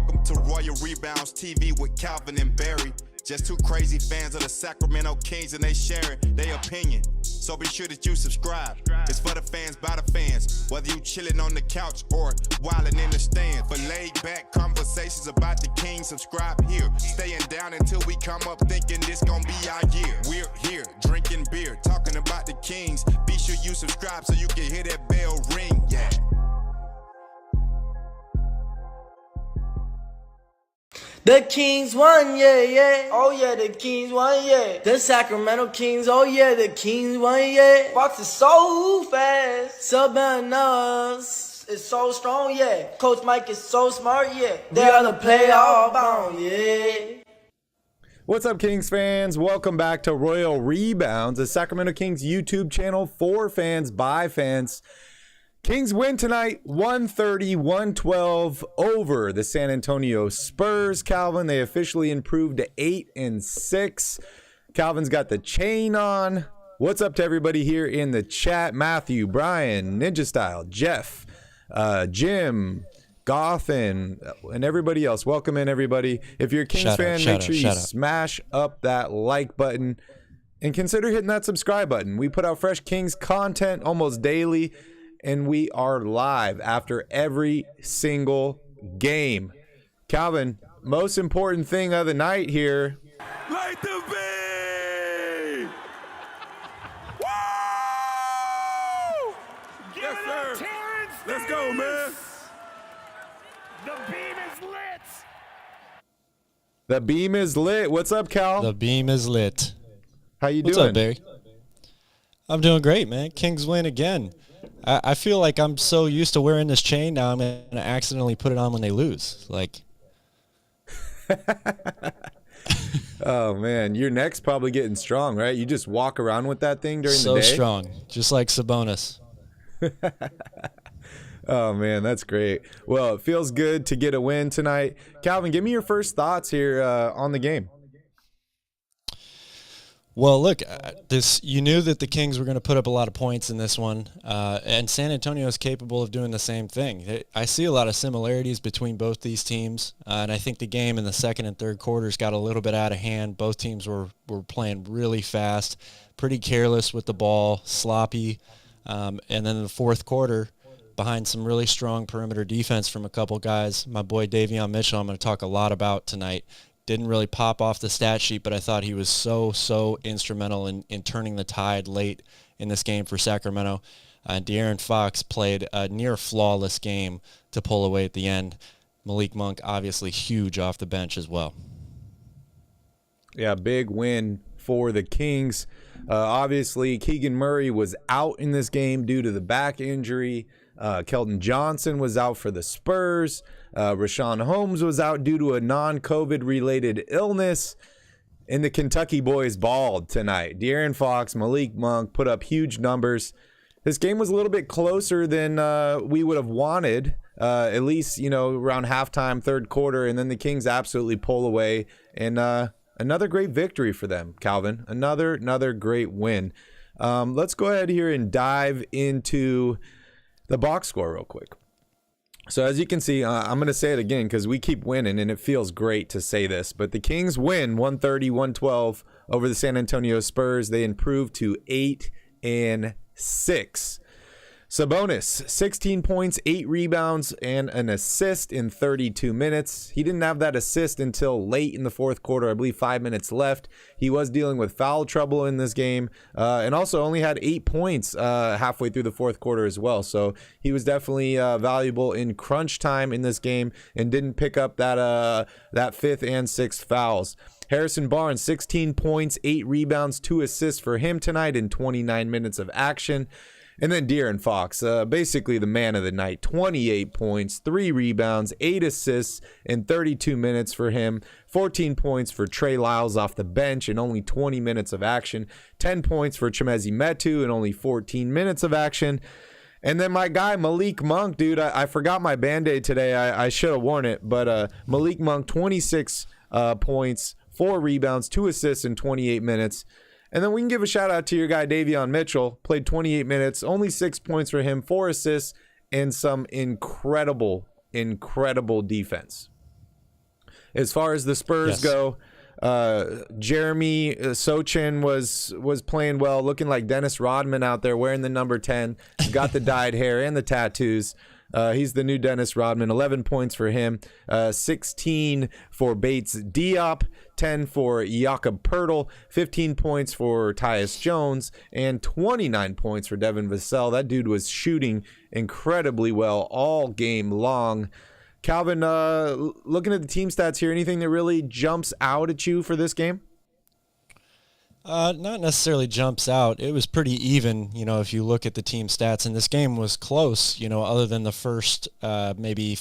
Welcome to Royal Rebounds TV with Calvin and Barry. Just two crazy fans of the Sacramento Kings, and they sharing their opinion. So be sure that you subscribe. It's for the fans, by the fans. Whether you chilling on the couch or wilding in the stands. For laid back conversations about the Kings, subscribe here. Staying down until we come up thinking this gonna be our year. We're here drinking beer, talking about the Kings. Be sure you subscribe so you can hear that bell ring. Yeah. The Kings won, yeah, yeah. Oh, yeah, the Kings won, yeah. The Sacramento Kings, oh, yeah, the Kings won, yeah. Fox is so fast. Sabanas is so strong, yeah. Coach Mike is so smart, yeah. They are the playoff bound, yeah. What's up, Kings fans? Welcome back to Royal Rebounds, the Sacramento Kings YouTube channel for fans, by fans. Kings win tonight, 130-112 over the San Antonio Spurs. Calvin, they officially improved to 8-6. Calvin's got the chain on. What's up to everybody here in the chat? Matthew, Brian, Ninja Style, Jeff, Jim, Gothin, and everybody else. Welcome in, everybody. If you're a Kings fan, make sure you smash up that like button and consider hitting that subscribe button. We put out fresh Kings content almost daily, and we are live after every single game. Calvin, most important thing of the night here. Light the beam! Woo! Yes, sir. Let's go, man. The beam is lit. The beam is lit. What's up, Cal? The beam is lit. How you What's doing? up, Barry? I'm doing great, man. Kings win again. I feel like I'm so used to wearing this chain now, I'm going to accidentally put it on when they lose. Like, Oh, man. Your neck's probably getting strong, right? You just walk around with that thing during the day? so strong, just like Sabonis. Oh, man, that's great. Well, it feels good to get a win tonight. Calvin, give me your first thoughts here on the game. Well, look, you knew that the Kings were going to put up a lot of points in this one, and San Antonio is capable of doing the same thing. I see a lot of similarities between both these teams, and I think the game in the second and third quarters got a little bit out of hand. Both teams were playing really fast, pretty careless with the ball, sloppy, and then in the fourth quarter, behind some really strong perimeter defense from a couple guys, my boy Davion Mitchell, I'm going to talk a lot about tonight. Didn't really pop off the stat sheet, but I thought he was so instrumental in turning the tide late in this game for Sacramento. De'Aaron Fox played a near flawless game to pull away at the end. Malik Monk obviously huge off the bench as well. Yeah, big win for the Kings. Obviously, Keegan Murray was out in this game due to the back injury. Kelton Johnson was out for the Spurs. Rashawn Holmes was out due to a non-COVID related illness. And the Kentucky boys balled tonight. De'Aaron Fox, Malik Monk put up huge numbers. This game was a little bit closer than we would have wanted, at least, around halftime, third quarter. And then the Kings absolutely pull away. And another great victory for them, Calvin. Another great win. Let's go ahead here and dive into the box score real quick. So as you can see, I'm going to say it again because we keep winning and it feels great to say this, but the Kings win 130-112 over the San Antonio Spurs. They improved to 8-6. Sabonis, 16 points, 8 rebounds, and an assist in 32 minutes. He didn't have that assist until late in the fourth quarter, I believe 5 minutes left. He was dealing with foul trouble in this game, and also only had 8 points halfway through the fourth quarter as well. So he was definitely valuable in crunch time in this game and didn't pick up that fifth and sixth fouls. Harrison Barnes, 16 points, 8 rebounds, 2 assists for him tonight in 29 minutes of action. And then De'Aaron Fox, basically the man of the night, 28 points, 3 rebounds, 8 assists in 32 minutes for him, 14 points for Trey Lyles off the bench in only 20 minutes of action, 10 points for Chimezie Metu in only 14 minutes of action. And then my guy, Malik Monk, dude, I forgot my Band-Aid today. I should have worn it, but Malik Monk, 26 points, 4 rebounds, 2 assists in 28 minutes. And then we can give a shout out to your guy, Davion Mitchell. Played 28 minutes, only 6 points for him, 4 assists, and some incredible defense. As far as the Spurs go, Jeremy Sochin was playing well, looking like Dennis Rodman out there wearing the number 10. He's got the dyed hair and the tattoos. He's the new Dennis Rodman. 11 points for him, 16 for Bates Diop, 10 for Jakob Pertl, 15 points for Tyus Jones, and 29 points for Devin Vassell. That dude was shooting incredibly well all game long. Calvin, looking at the team stats here, anything that really jumps out at you for this game? Not necessarily jumps out. It was pretty even, if you look at the team stats. And this game was close, other than the first maybe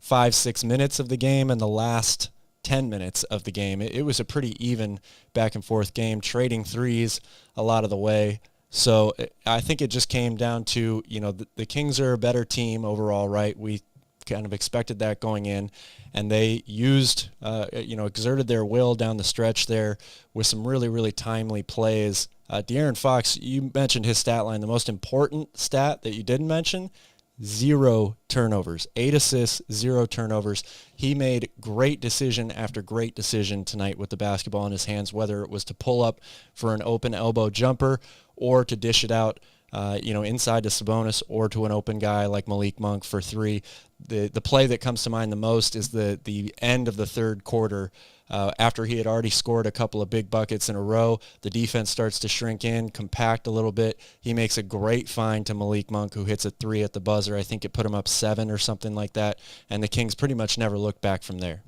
5-6 minutes of the game and the last 10 minutes of the game. It was a pretty even back and forth game, trading threes a lot of the way. So I think it just came down to, the Kings are a better team overall, right? We kind of expected that going in, and they used, exerted their will down the stretch there with some really, really timely plays. De'Aaron Fox, you mentioned his stat line. The most important stat that you didn't mention, 0 turnovers, 8 assists, 0 turnovers. He made great decision after great decision tonight with the basketball in his hands, whether it was to pull up for an open elbow jumper or to dish it out inside to Sabonis or to an open guy like Malik Monk for 3. The play that comes to mind the most is the end of the third quarter. After he had already scored a couple of big buckets in a row, the defense starts to shrink in, compact a little bit. He makes a great find to Malik Monk, who hits a 3 at the buzzer. I think it put him up 7 or something like that, and the Kings pretty much never looked back from there.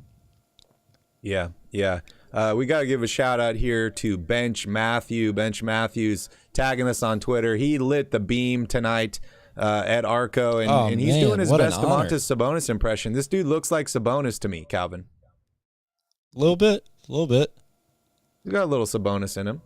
Yeah. We got to give a shout out here to Bench Matthews tagging us on Twitter. He lit the beam tonight at Arco, and he's doing his best Domantas Sabonis impression. This dude looks like Sabonis to me, Calvin. A little bit. He's got a little Sabonis in him.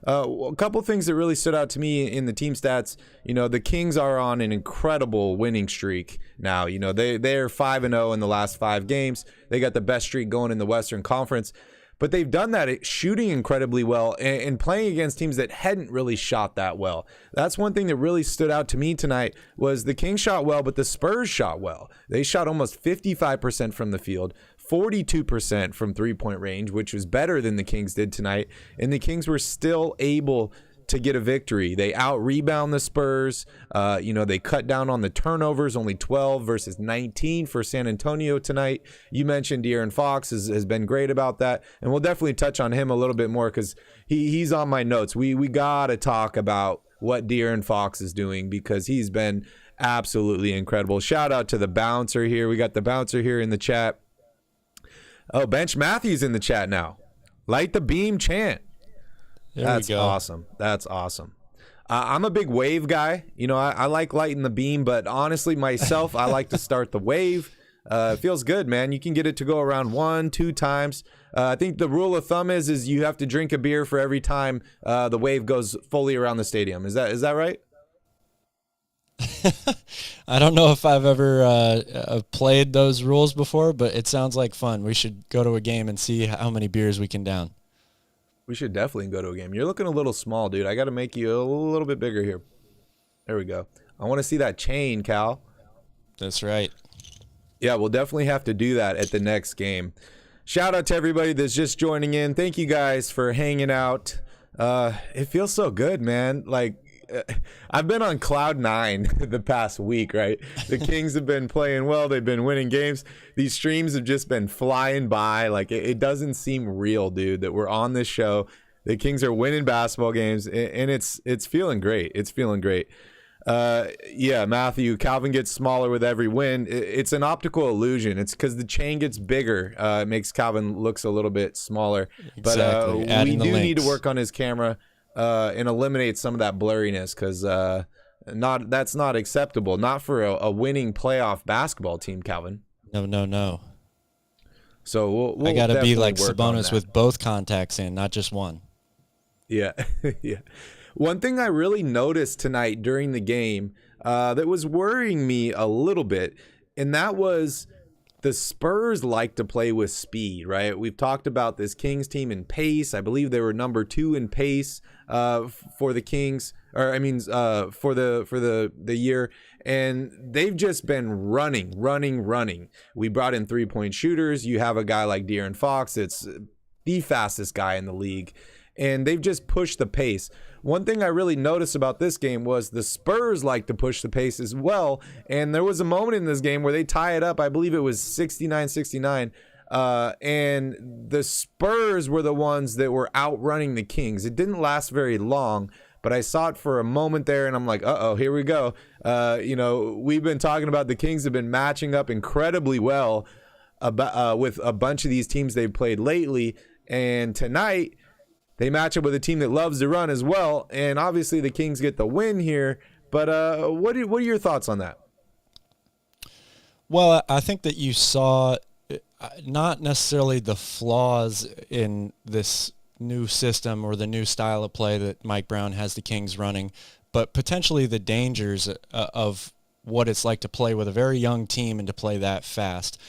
A couple things that really stood out to me in the team stats. The Kings are on an incredible winning streak now. They're 5-0 in the last 5 games. They got the best streak going in the Western Conference. But they've done that shooting incredibly well and playing against teams that hadn't really shot that well. That's one thing that really stood out to me tonight was the Kings shot well, but the Spurs shot well. They shot almost 55% from the field, 42% from three-point range, which was better than the Kings did tonight. And the Kings were still able to get a victory. They out-rebound the Spurs. They cut down on the turnovers, only 12 versus 19 for San Antonio tonight. You mentioned De'Aaron Fox has been great about that, and we'll definitely touch on him a little bit more because he's on my notes. We got to talk about what De'Aaron Fox is doing because he's been absolutely incredible. Shout out to the bouncer here. We got the bouncer here in the chat. Oh, Bench Matthews in the chat now. Light the beam chant. That's awesome. I'm a big wave guy. I like lighting the beam, but honestly, myself, I like to start the wave. It feels good, man. You can get it to go around 1-2 times. I think the rule of thumb is you have to drink a beer for every time the wave goes fully around the stadium. Is that right? I don't know if I've ever played those rules before, but it sounds like fun. We should go to a game and see how many beers we can down. We should definitely go to a game. You're looking a little small, dude. I got to make you a little bit bigger here. There we go. I want to see that chain, Cal. That's right. Yeah, we'll definitely have to do that at the next game. Shout out to everybody that's just joining in. Thank you guys for hanging out. It feels so good, man. I've been on cloud 9 the past week, right? The Kings have been playing well. They've been winning games. These streams have just been flying by. It doesn't seem real, dude, that we're on this show. The Kings are winning basketball games, and it's feeling great. It's feeling great. Yeah, Matthew, Calvin gets smaller with every win. It's an optical illusion. It's because the chain gets bigger. It makes Calvin looks a little bit smaller. Exactly. But we do need to work on his camera. And eliminate some of that blurriness because that's not acceptable. Not for a winning playoff basketball team, Calvin. No. So we'll I got to be like Sabonis with both contacts in, not just one. Yeah, yeah. One thing I really noticed tonight during the game that was worrying me a little bit, and that was the Spurs like to play with speed, right? We've talked about this Kings team in pace. I believe they were number 2 in pace for the Kings, or I mean for the year, and they've just been running. We brought in 3-point shooters. You have a guy like De'Aaron Fox. It's the fastest guy in the league, and they've just pushed the pace. One thing I really noticed about this game was the Spurs like to push the pace as well, and there was a moment in this game where they tie it up. I believe it was 69-69, and the Spurs were the ones that were outrunning the Kings. It didn't last very long, but I saw it for a moment there, and I'm like, uh-oh, here we go. We've been talking about the Kings have been matching up incredibly well with a bunch of these teams they've played lately, and tonight they match up with a team that loves to run as well, and obviously the Kings get the win here. But what are your thoughts on that? Well, I think that you saw not necessarily the flaws in this new system or the new style of play that Mike Brown has the Kings running, but potentially the dangers of what it's like to play with a very young team and to play that fast.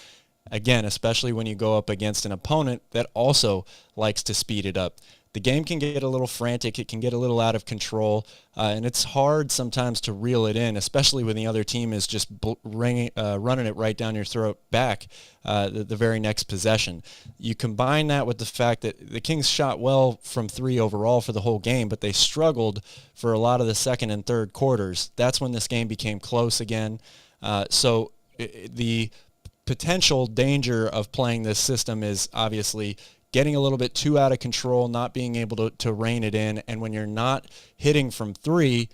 Again, especially when you go up against an opponent that also likes to speed it up. The game can get a little frantic. It can get a little out of control, and it's hard sometimes to reel it in, especially when the other team is just running it right down your throat back the very next possession. You combine that with the fact that the Kings shot well from 3 overall for the whole game, but they struggled for a lot of the second and third quarters. That's when this game became close again. So the potential danger of playing this system is obviously getting a little bit too out of control, not being able to rein it in. And when you're not hitting from 3,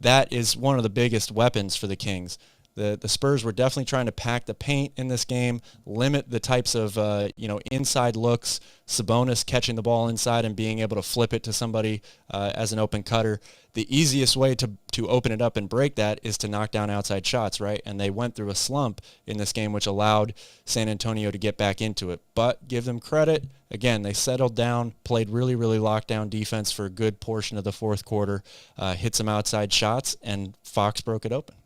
that is one of the biggest weapons for the Kings. The Spurs were definitely trying to pack the paint in this game, limit the types of inside looks, Sabonis catching the ball inside and being able to flip it to somebody as an open cutter. The easiest way to open it up and break that is to knock down outside shots, right? And they went through a slump in this game, which allowed San Antonio to get back into it. But give them credit. Again, they settled down, played really, really lockdown defense for a good portion of the fourth quarter, hit some outside shots, and Fox broke it open.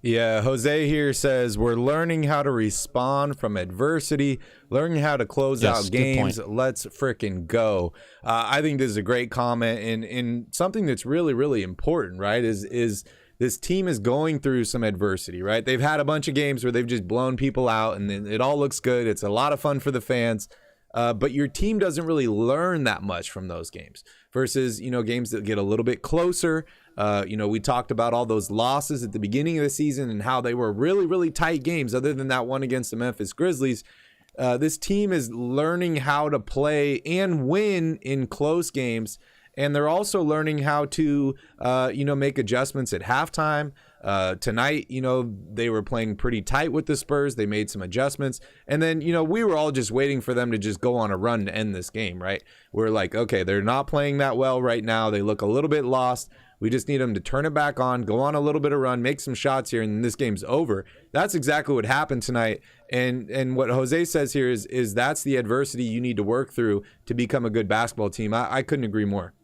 Yeah, Jose here says we're learning how to respond from adversity, learning how to close out games. Let's frickin' go. I think this is a great comment, and something that's really, really important, right, is this team is going through some adversity, right? They've had a bunch of games where they've just blown people out, and it all looks good. It's a lot of fun for the fans, but your team doesn't really learn that much from those games versus, games that get a little bit closer. We talked about all those losses at the beginning of the season and how they were really, really tight games other than that one against the Memphis Grizzlies. This team is learning how to play and win in close games, and they're also learning how to, make adjustments at halftime. Tonight, they were playing pretty tight with the Spurs. They made some adjustments. And then, we were all just waiting for them to just go on a run to end this game, right? We're like, okay, they're not playing that well right now. They look a little bit lost. We just need them to turn it back on, go on a little bit of run, make some shots here, and this game's over. That's exactly what happened tonight. And what Jose says here is that's the adversity you need to work through to become a good basketball team. I couldn't agree more.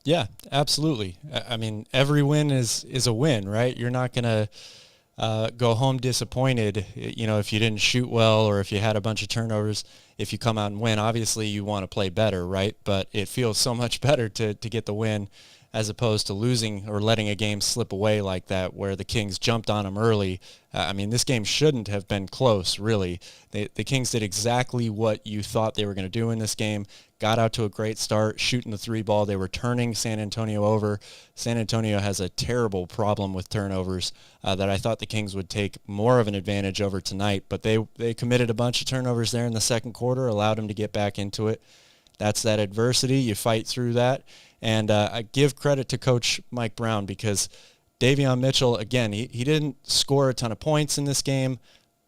Yeah, absolutely. I mean, every win is a win, right? You're not going to go home disappointed, if you didn't shoot well or if you had a bunch of turnovers. If you come out and win, obviously you want to play better, right? But it feels so much better to get the win as opposed to losing or letting a game slip away like that where the Kings jumped on them early. This game shouldn't have been close, really. The Kings did exactly what you thought they were going to do in this game, got out to a great start, shooting the 3 ball. They were turning San Antonio over. San Antonio has a terrible problem with turnovers that I thought the Kings would take more of an advantage over tonight, but they committed a bunch of turnovers there in the second quarter, allowed them to get back into it. That's that adversity. You fight through that. And I give credit to Coach Mike Brown because Davion Mitchell, again, he didn't score a ton of points in this game,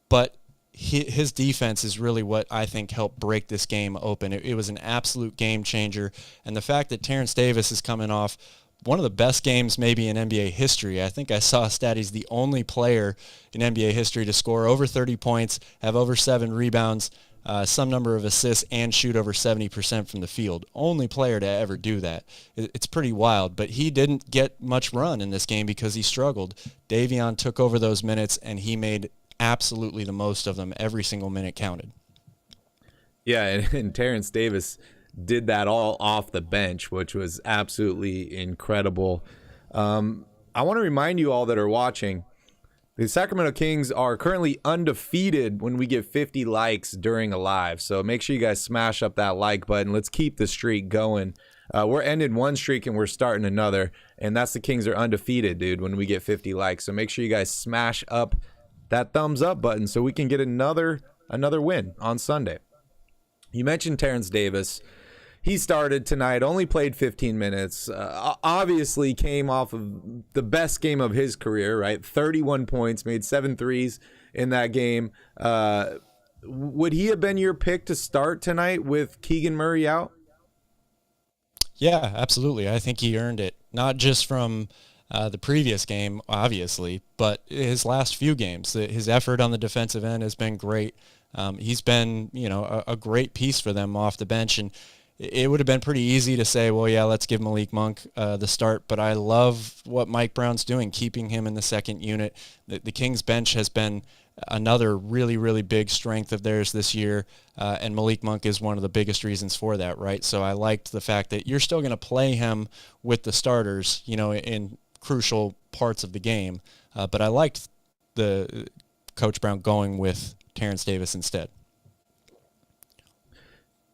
but his defense is really what I think helped break this game open. It was an absolute game changer. And the fact that Terrence Davis is coming off one of the best games maybe in NBA history. I think I saw a stat he's the only player in NBA history to score over 30 points, have over 7 rebounds. some number of assists and shoot over 70% from the field. Only player to ever do that. It's pretty wild, but he didn't get much run in this game because he struggled. Davion took over those minutes, and he made absolutely the most of them. Every single minute counted. Yeah, and Terrence Davis did that all off the bench, which was absolutely incredible. I want to remind you all that are watching, the Sacramento Kings are currently undefeated when we get 50 likes during a live. So make sure you guys smash up that like button. Let's keep the streak going. We're ending one streak and we're starting another. And that's the Kings are undefeated, dude, when we get 50 likes. So make sure you guys smash up that thumbs up button so we can get another win on Sunday. You mentioned Terrence Davis. He started tonight, only played 15 minutes, obviously came off of the best game of his career, right? 31 points, made 7 threes in that game. Would he have been your pick to start tonight with Keegan Murray out? Yeah, absolutely. I think he earned it, not just from the previous game, obviously, but his last few games. His effort on the defensive end has been great. He's been, a great piece for them off the bench, and it would have been pretty easy to say, well, yeah, let's give Malik Monk the start, but I love what Mike Brown's doing, keeping him in the second unit. The Kings bench has been another really, really big strength of theirs this year, and Malik Monk is one of the biggest reasons for that, right? So I liked the fact that you're still going to play him with the starters, in crucial parts of the game, but I liked the Coach Brown going with Terrence Davis instead.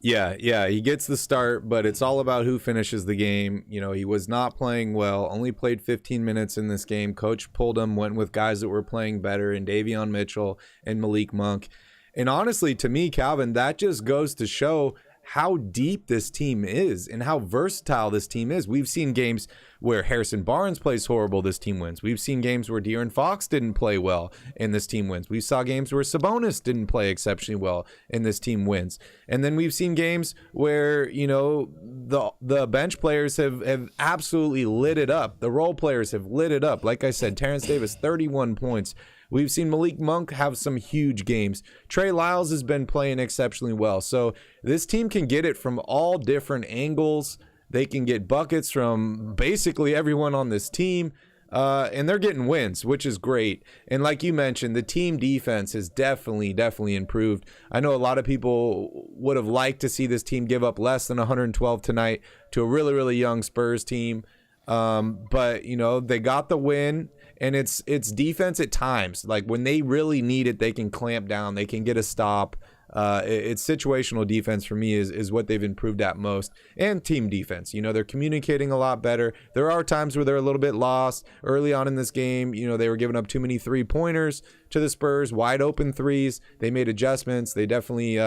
Yeah, he gets the start, but it's all about who finishes the game. He was not playing well, only played 15 minutes in this game. Coach pulled him, went with guys that were playing better, and Davion Mitchell and Malik Monk. And honestly, to me, Calvin, that just goes to show how deep this team is and how versatile this team is. We've seen games where Harrison Barnes plays horrible, this team wins. We've seen games where De'Aaron Fox didn't play well, and this team wins. We saw games where Sabonis didn't play exceptionally well, and this team wins. And then we've seen games where, the bench players have absolutely lit it up. The role players have lit it up. Like I said, Terrence Davis, 31 points. We've seen Malik Monk have some huge games. Trey Lyles has been playing exceptionally well. So this team can get it from all different angles. They can get buckets from basically everyone on this team. And they're getting wins, which is great. And like you mentioned, the team defense has definitely improved. I know a lot of people would have liked to see this team give up less than 112 tonight to a really, really young Spurs team. But, they got the win. And it's defense at times. Like when they really need it, they can clamp down. They can get a stop. It's situational defense for me is what they've improved at most. And team defense. They're communicating a lot better. There are times where they're a little bit lost. Early on in this game, they were giving up too many three-pointers to the Spurs. Wide open threes. They made adjustments. They definitely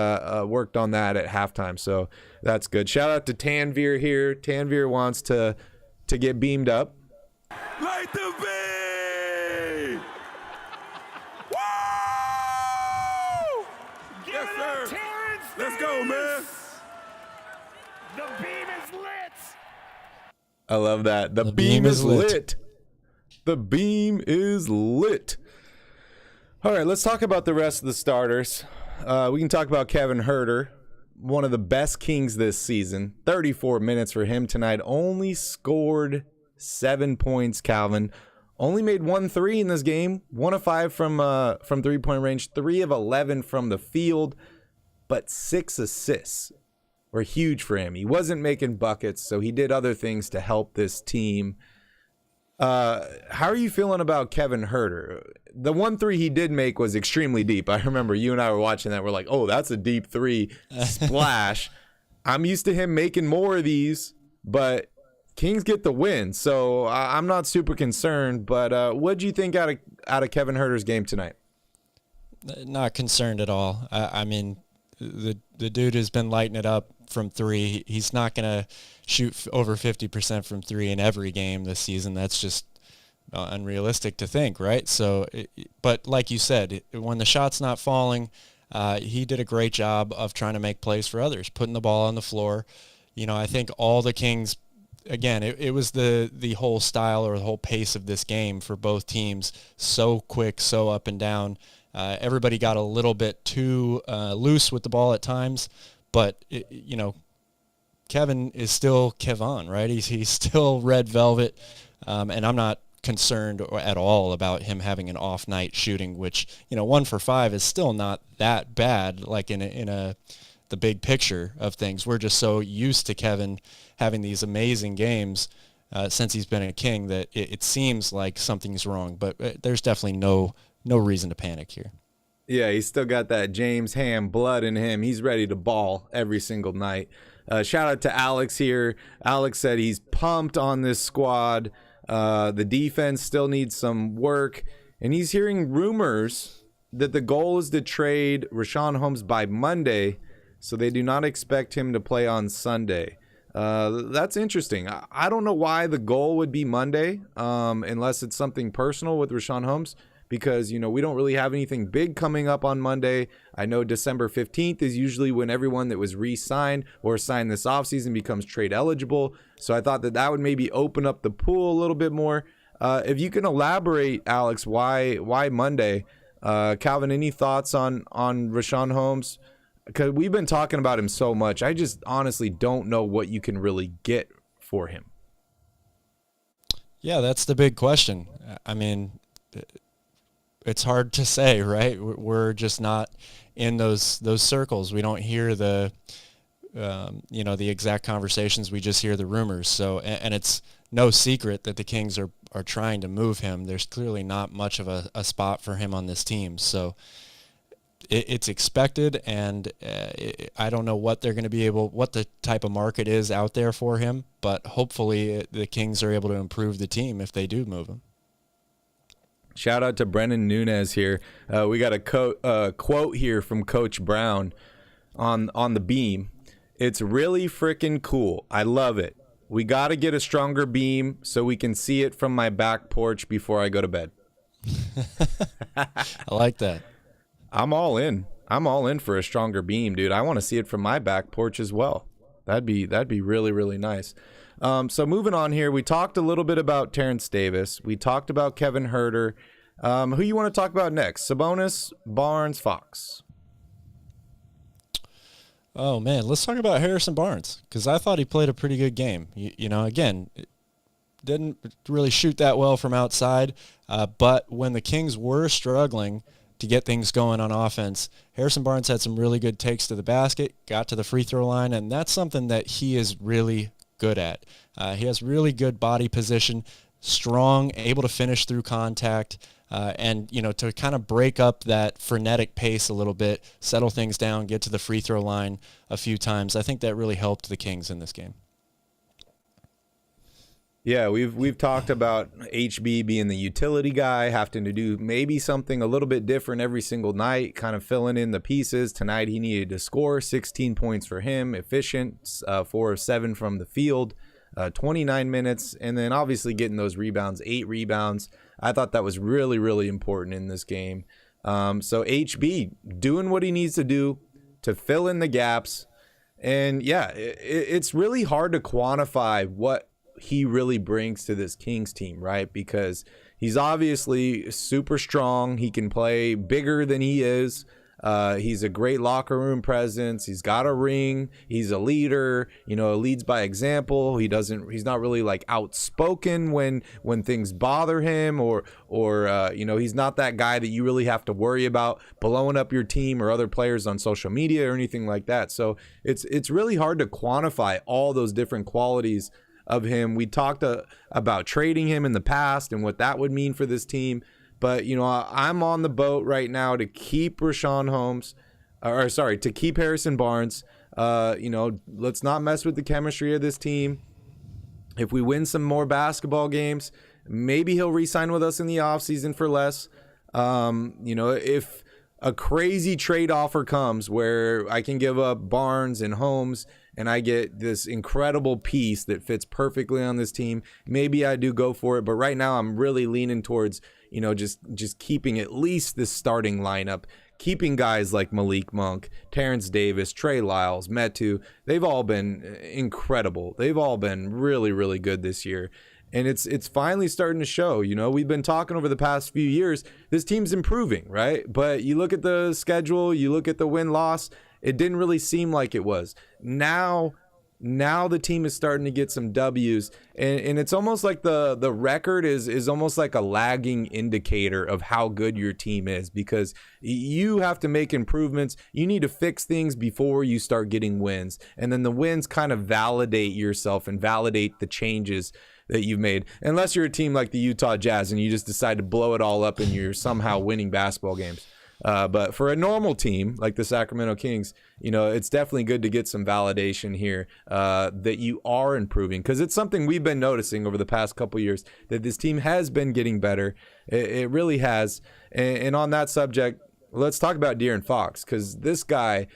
worked on that at halftime. So that's good. Shout out to Tanvir here. Tanvir wants to get beamed up. Light the beam! Woo! Yes, sir. Let's go, man. The beam is lit. I love that. The beam is lit. The beam is lit. All right, let's talk about the rest of the starters. We can talk about Kevin Huerter, one of the best Kings this season. 34 minutes for him tonight. Only scored 7 points, Calvin. Only made 1 3 in this game. 1 of 5 from 3-point range. 3 of 11 from the field. But 6 assists were huge for him. He wasn't making buckets, so he did other things to help this team. How are you feeling about Kevin Huerter? The 1 3 he did make was extremely deep. I remember you and I were watching that. We're like, oh, that's a deep 3 splash. I'm used to him making more of these, but Kings get the win, so I'm not super concerned. But what do you think out of Kevin Huerter's game tonight? Not concerned at all. I mean, the dude has been lighting it up from 3. He's not going to shoot over 50% from 3 in every game this season. That's just unrealistic to think, right? So, but like you said, when the shot's not falling, he did a great job of trying to make plays for others, putting the ball on the floor. I think all the Kings, again, it was the whole style or the whole pace of this game for both teams, so quick, so up and down, Everybody got a little bit too loose with the ball at times, but Kevin is still Kevon, right? He's still red velvet, and I'm not concerned at all about him having an off night shooting, which 1 for 5 is still not that bad. Like in the big picture of things, we're just so used to Kevin having these amazing games since he's been a King that it seems like something's wrong. But there's definitely no reason to panic here. Yeah, he's still got that James Ham blood in him. He's ready to ball every single night. Shout out to Alex here. Alex said he's pumped on this squad. The defense still needs some work. And he's hearing rumors that the goal is to trade Richaun Holmes by Monday, so they do not expect him to play on Sunday. That's interesting. I don't know why the goal would be Monday, unless it's something personal with Richaun Holmes, because, we don't really have anything big coming up on Monday. I know December 15th is usually when everyone that was re-signed or signed this offseason becomes trade eligible. So I thought that would maybe open up the pool a little bit more. If you can elaborate, Alex, why Monday? Calvin, any thoughts on Richaun Holmes? Because we've been talking about him so much. I just honestly don't know what you can really get for him. Yeah, that's the big question. I mean, it's hard to say, right? We're just not in those circles. We don't hear the exact conversations. We just hear the rumors. So, and it's no secret that the Kings are trying to move him. There's clearly not much of a spot for him on this team. So it's expected, and I don't know what they're going to what the type of market is out there for him, but hopefully the Kings are able to improve the team if they do move him. Shout out to Brennan Nunez here. We got a quote here from Coach Brown on the beam. It's really freaking cool. I love it. We got to get a stronger beam so we can see it from my back porch before I go to bed. I like that. I'm all in. I'm all in for a stronger beam, dude. I want to see it from my back porch as well. That'd be really, really nice. So moving on here, we talked a little bit about Terrence Davis. We talked about Kevin Huerter. Who you want to talk about next? Sabonis, Barnes, Fox. Oh, man, let's talk about Harrison Barnes, because I thought he played a pretty good game. Again, didn't really shoot that well from outside, but when the Kings were struggling to get things going on offense, Harrison Barnes had some really good takes to the basket, got to the free throw line, and that's something that he is really good at. He has really good body position, strong, able to finish through contact, and to kind of break up that frenetic pace a little bit, settle things down, get to the free throw line a few times. I think that really helped the Kings in this game. Yeah, we've talked about HB being the utility guy, having to do maybe something a little bit different every single night, kind of filling in the pieces. Tonight he needed to score 16 points for him, efficient, 4 of 7 from the field, 29 minutes, and then obviously getting those rebounds, 8 rebounds. I thought that was really, really important in this game. So HB doing what he needs to do to fill in the gaps. And yeah, it's really hard to quantify what he really brings to this Kings team, right? Because he's obviously super strong. He can play bigger than he is. He's a great locker room presence. He's got a ring. He's a leader, leads by example. He's not really like outspoken when things bother him or he's not that guy that you really have to worry about blowing up your team or other players on social media or anything like that. So it's really hard to quantify all those different qualities of him. We talked about trading him in the past and what that would mean for this team. But, I'm on the boat right now to keep to keep Harrison Barnes. Let's not mess with the chemistry of this team. If we win some more basketball games, maybe he'll re-sign with us in the offseason for less. If a crazy trade offer comes where I can give up Barnes and Holmes and I get this incredible piece that fits perfectly on this team, maybe I do go for it. But right now I'm really leaning towards, just keeping at least this starting lineup, keeping guys like Malik Monk, Terrence Davis, Trey Lyles, Metu. They've all been incredible. They've all been really, really good this year. And it's finally starting to show. You know, we've been talking over the past few years, this team's improving, right? But you look at the schedule, you look at the win-loss, it didn't really seem like it was. Now the team is starting to get some W's, and it's almost like the record is almost like a lagging indicator of how good your team is, because you have to make improvements. You need to fix things before you start getting wins, and then the wins kind of validate yourself and validate the changes that you've made, unless you're a team like the Utah Jazz and you just decide to blow it all up and you're somehow winning basketball games. But for a normal team like the Sacramento Kings, you know, it's definitely good to get some validation here that you are improving, because it's something we've been noticing over the past couple years, that this team has been getting better. It really has. And on that subject, let's talk about De'Aaron Fox, because this guy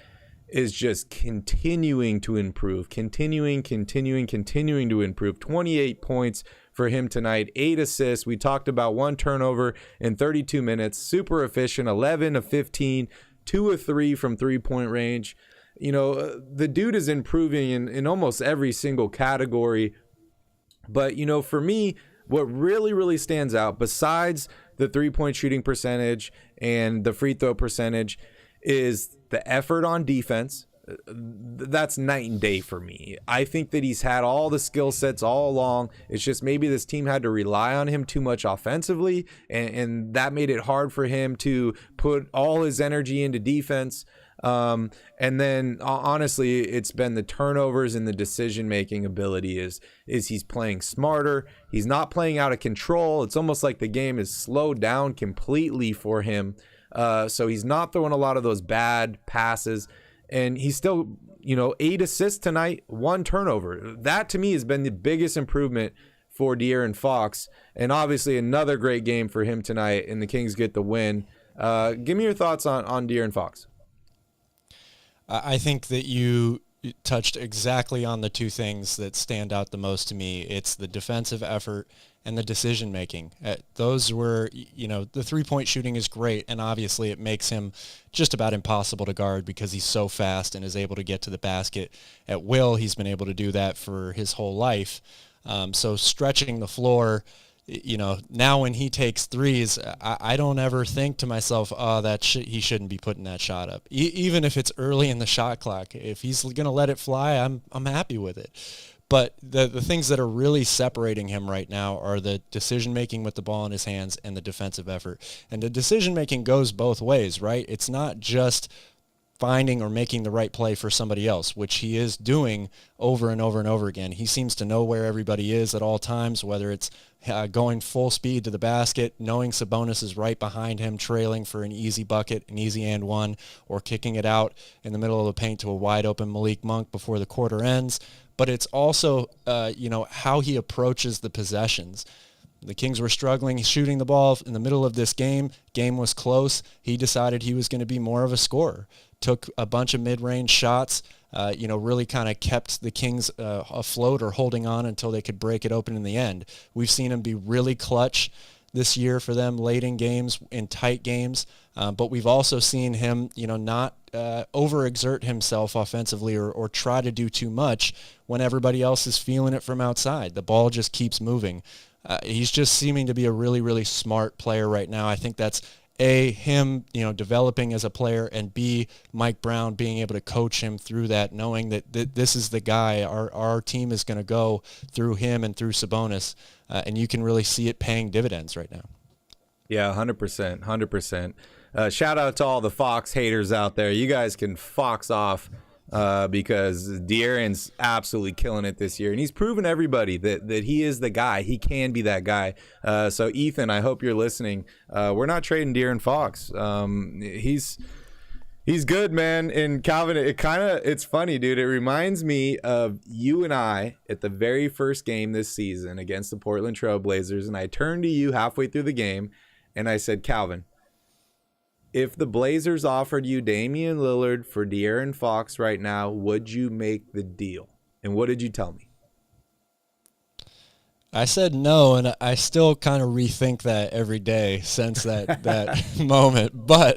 is just continuing to improve, continuing to improve. 28 points for him tonight, 8 assists. We talked about 1 turnover in 32 minutes, super efficient, 11 of 15, 2 of 3 from three-point range. You know, the dude is improving in almost every single category. But, you know, for me, what really stands out, besides the three-point shooting percentage and the free throw percentage, is the effort on defense. That's night and day for me. I think that he's had all the skill sets all along. It's just maybe this team had to rely on him too much offensively, and that made it hard for him to put all his energy into defense. And then honestly, it's been the turnovers and the decision-making ability is he's playing smarter. He's not playing out of control. It's almost like the game is slowed down completely for him. So he's not throwing a lot of those bad passes, and he's still, you know, 8 assists tonight, 1 turnover. That to me has been the biggest improvement for De'Aaron Fox, and obviously another great game for him tonight, and the Kings get the win. Give me your thoughts on De'Aaron Fox. I think that you touched exactly on the two things that stand out the most to me. It's the defensive effort and the decision making. Those were, you know, the three-point shooting is great, and obviously it makes him just about impossible to guard because he's so fast and is able to get to the basket at will. He's been able to do that for his whole life. So stretching the floor, you know, now when he takes threes, I don't ever think to myself, oh, he shouldn't be putting that shot up. Even if it's early in the shot clock, if he's going to let it fly, I'm happy with it. But the things that are really separating him right now are the decision-making with the ball in his hands and the defensive effort. And the decision-making goes both ways, right? It's not just finding or making the right play for somebody else, which he is doing over and over and over again. He seems to know where everybody is at all times, whether it's going full speed to the basket, knowing Sabonis is right behind him, trailing for an easy bucket, an easy and one, or kicking it out in the middle of the paint to a wide-open Malik Monk before the quarter ends. But it's also, you know, how he approaches the possessions. The Kings were struggling shooting the ball in the middle of this game. Game was close. He decided he was going to be more of a scorer. Took a bunch of mid-range shots, you know, really kind of kept the Kings afloat or holding on until they could break it open in the end. We've seen him be really clutch this year for them late in games, in tight games. But we've also seen him, you know, not overexert himself offensively or try to do too much when everybody else is feeling it from outside. The ball just keeps moving. He's just seeming to be a really, really smart player right now. I think that's A, him, you know, developing as a player, and B, Mike Brown being able to coach him through that, knowing that this is the guy. Our team is going to go through him and through Sabonis, and you can really see it paying dividends right now. Yeah, 100%, 100%. Shout out to all the Fox haters out there. You guys can fox off because De'Aaron's absolutely killing it this year. And he's proven everybody that he is the guy. He can be that guy. So, Ethan, I hope you're listening. We're not trading De'Aaron Fox. He's good, man. And Calvin, it's funny, dude. It reminds me of you and I at the very first game this season against the Portland Trail Blazers. And I turned to you halfway through the game and I said, Calvin, if the Blazers offered you Damian Lillard for De'Aaron Fox right now, would you make the deal? And what did you tell me? I said no, and I still kind of rethink that every day since that moment. But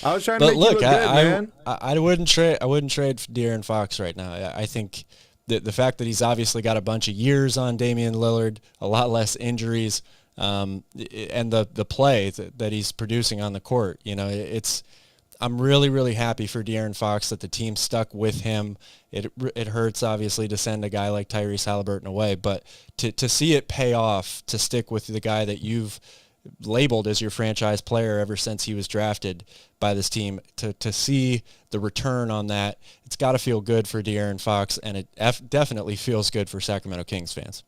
I was trying to make you look good, man. I wouldn't trade for De'Aaron Fox right now. I think the fact that he's obviously got a bunch of years on Damian Lillard, a lot less injuries, and the play that he's producing on the court, I'm really, really happy for De'Aaron Fox that the team stuck with him. It hurts, obviously, to send a guy like Tyrese Halliburton away, but to see it pay off, to stick with the guy that you've labeled as your franchise player ever since he was drafted by this team, to see the return on that, it's got to feel good for De'Aaron Fox, and it definitely feels good for Sacramento Kings fans.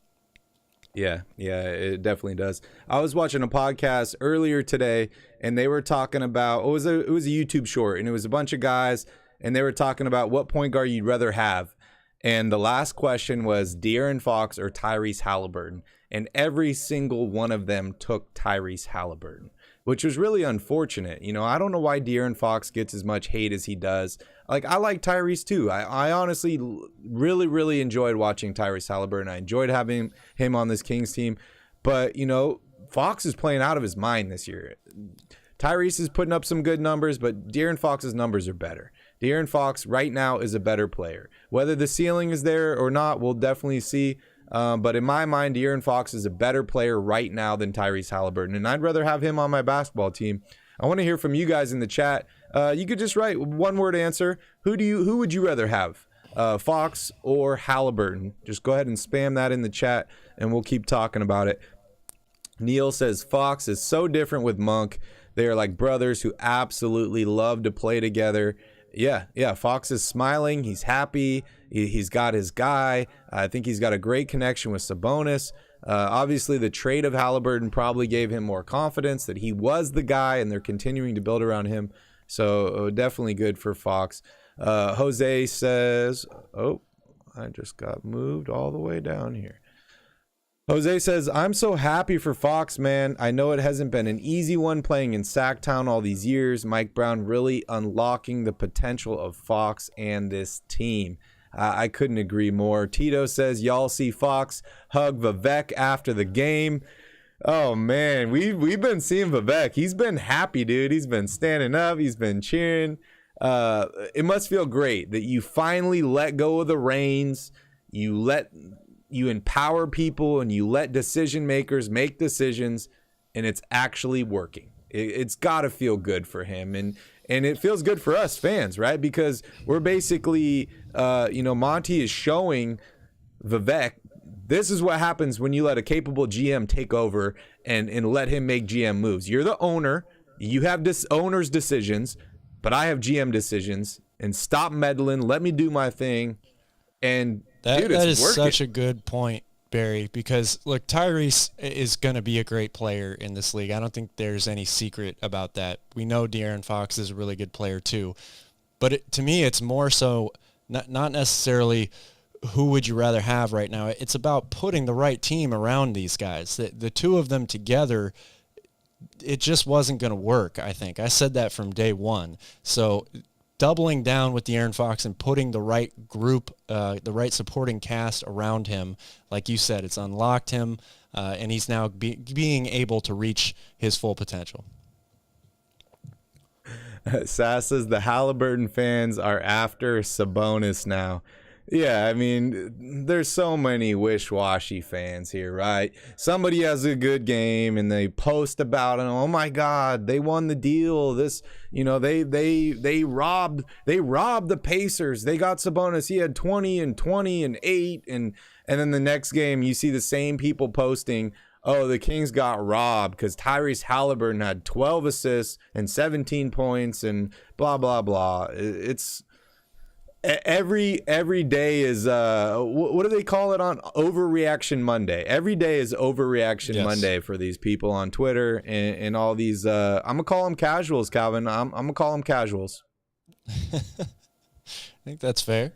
Yeah, it definitely does. I was watching a podcast earlier today, and they were talking about it was a YouTube short, and it was a bunch of guys, and they were talking about what point guard you'd rather have. And the last question was De'Aaron Fox or Tyrese Halliburton, and every single one of them took Tyrese Halliburton, which was really unfortunate. I don't know why De'Aaron Fox gets as much hate as he does. Like, I like Tyrese too. I honestly really, really enjoyed watching Tyrese Halliburton. I enjoyed having him on this Kings team. But, Fox is playing out of his mind this year. Tyrese is putting up some good numbers, but De'Aaron Fox's numbers are better. De'Aaron Fox right now is a better player. Whether the ceiling is there or not, we'll definitely see. But in my mind, De'Aaron Fox is a better player right now than Tyrese Halliburton, and I'd rather have him on my basketball team. I want to hear from you guys in the chat. You could just write one word answer. Who would you rather have, Fox or Halliburton? Just go ahead and spam that in the chat, and we'll keep talking about it. Neil says Fox is so different with Monk. They are like brothers who absolutely love to play together. Yeah. Fox is smiling. He's happy. He's got his guy. I think he's got a great connection with Sabonis. Obviously, the trade of Halliburton probably gave him more confidence that he was the guy, and they're continuing to build around him. So definitely good for Fox. Jose says, I just got moved all the way down here. Jose says, I'm so happy for Fox, man. I know it hasn't been an easy one playing in Sacktown all these years. Mike Brown really unlocking the potential of Fox and this team. I couldn't agree more. Tito says, y'all see Fox hug Vivek after the game. Oh, man, we've been seeing Vivek. He's been happy, dude. He's been standing up. He's been cheering. It must feel great that you finally let go of the reins. You empower people, and you let decision makers make decisions, and it's actually working. It's got to feel good for him, and it feels good for us fans, right? Because we're basically, Monty is showing Vivek, this is what happens when you let a capable GM take over and let him make GM moves. You're the owner. You have this owner's decisions, but I have GM decisions, and stop meddling. Let me do my thing. And dude, that is working. Such a good point, Barry, because look, Tyrese is going to be a great player in this league. I don't think there's any secret about that. We know De'Aaron Fox is a really good player too, but to me, it's more so not necessarily who would you rather have right now. It's about putting the right team around these guys. The two of them together, it just wasn't going to work, I think. I said that from day one. So doubling down with De'Aaron Fox and putting the right group, the right supporting cast around him, like you said, it's unlocked him, and he's now being able to reach his full potential. Sass says the Halliburton fans are after Sabonis now. Yeah, I mean, there's so many wish-washy fans here, right? Somebody has a good game and they post about it. Oh my God, they won the deal. This, they robbed the Pacers. They got Sabonis. He had 20 and 20 and 8, and then the next game you see the same people posting, oh, the Kings got robbed because Tyrese Halliburton had 12 assists and 17 points and blah blah blah. It's every day is what do they call it on Overreaction Monday? Every day is Overreaction Monday for these people on Twitter and all these. I'm gonna call them casuals, Calvin. I'm gonna call them casuals. I think that's fair.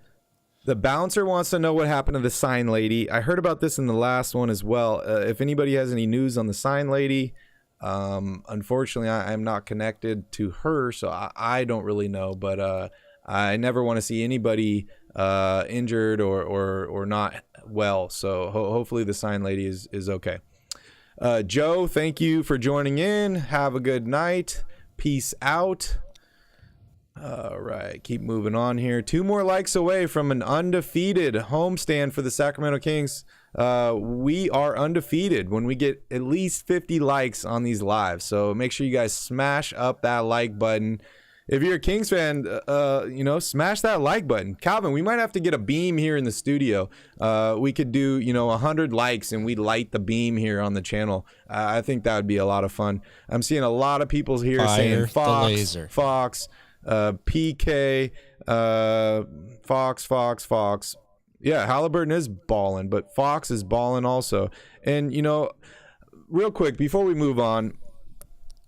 The bouncer wants to know what happened to the sign lady. I heard about this in the last one as well. If anybody has any news on the sign lady, unfortunately, I'm not connected to her, so I don't really know. But I never want to see anybody injured or not well. So hopefully the sign lady is okay. Joe, thank you for joining in. Have a good night. Peace out. All right, keep moving on here. 2 more likes away from an undefeated homestand for the Sacramento Kings. We are undefeated when we get at least 50 likes on these lives. So make sure you guys smash up that like button. If you're a Kings fan, smash that like button. Calvin, we might have to get a beam here in the studio. We could do, 100 likes and we'd light the beam here on the channel. I think that would be a lot of fun. I'm seeing a lot of people here saying Fox, PK, Fox. Yeah, Halliburton is balling, but Fox is balling also. And, real quick, before we move on,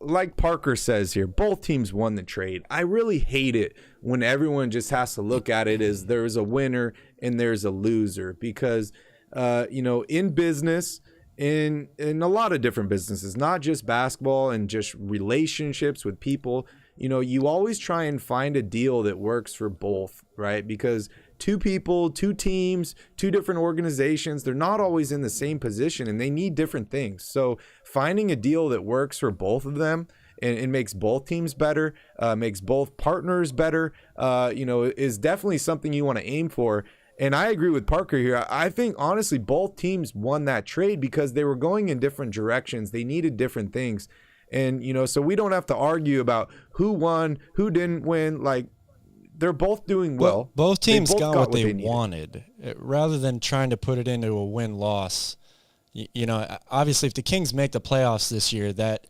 like Parker says here, both teams won the trade. I really hate it when everyone just has to look at it as there's a winner and there's a loser because, in business, in a lot of different businesses, not just basketball and just relationships with people, you always try and find a deal that works for both, right? Because 2 people, 2 teams, 2 different organizations, they're not always in the same position and they need different things. So finding a deal that works for both of them and makes both teams better, makes both partners better, is definitely something you want to aim for. And I agree with Parker here. I think, honestly, both teams won that trade because they were going in different directions. They needed different things. And, so we don't have to argue about who won, who didn't win. Like, they're both doing well. Both teams got what they wanted. Rather than trying to put it into a win-loss. Obviously, if the Kings make the playoffs this year, that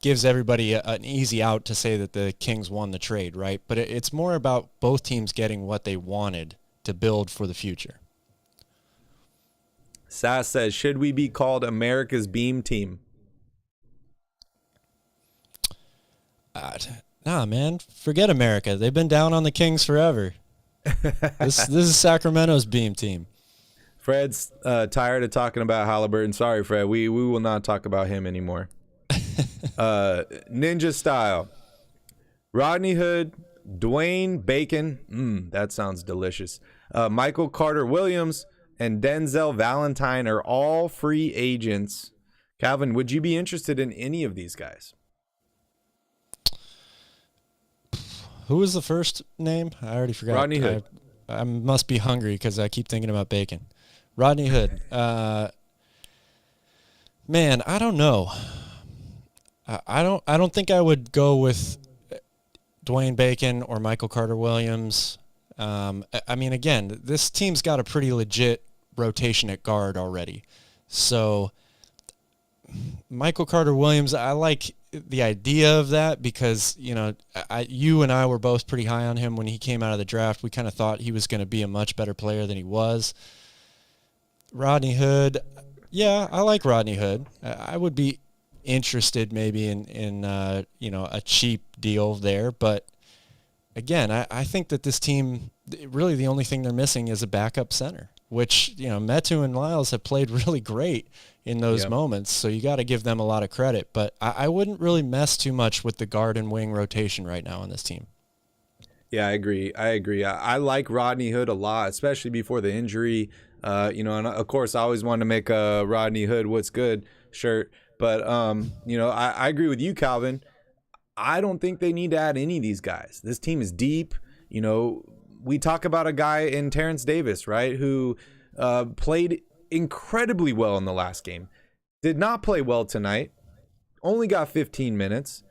gives everybody an easy out to say that the Kings won the trade, right? But it's more about both teams getting what they wanted to build for the future. Sass says, should we be called America's Beam Team? Nah, man, forget America. They've been down on the Kings forever. This is Sacramento's beam team. Fred's tired of talking about Halliburton. Sorry, Fred. We will not talk about him anymore. Ninja Style. Rodney Hood, Dwayne Bacon. That sounds delicious. Michael Carter Williams and Denzel Valentine are all free agents. Calvin, would you be interested in any of these guys? Who was the first name? I already forgot. Rodney Hood. I must be hungry because I keep thinking about bacon. Rodney Hood. Man, I don't know. I don't think I would go with Dwayne Bacon or Michael Carter Williams. I mean, again, this team's got a pretty legit rotation at guard already. So Michael Carter Williams, I like the idea of that because, you and I were both pretty high on him when he came out of the draft. We kind of thought he was going to be a much better player than he was. Rodney Hood, yeah, I like Rodney Hood. I would be interested maybe in a cheap deal there, but again, I think that this team, really the only thing they're missing is a backup center, which, Metu and Lyles have played really great in those moments, so you got to give them a lot of credit. But I wouldn't really mess too much with the guard and wing rotation right now on this team. Yeah, I agree. I like Rodney Hood a lot, especially before the injury. And of course, I always wanted to make a Rodney Hood "What's Good" shirt. But, I agree with you, Calvin. I don't think they need to add any of these guys. This team is deep. We talk about a guy in Terrence Davis, right, who played incredibly well in the last game. Did not play well tonight. Only got 15 minutes.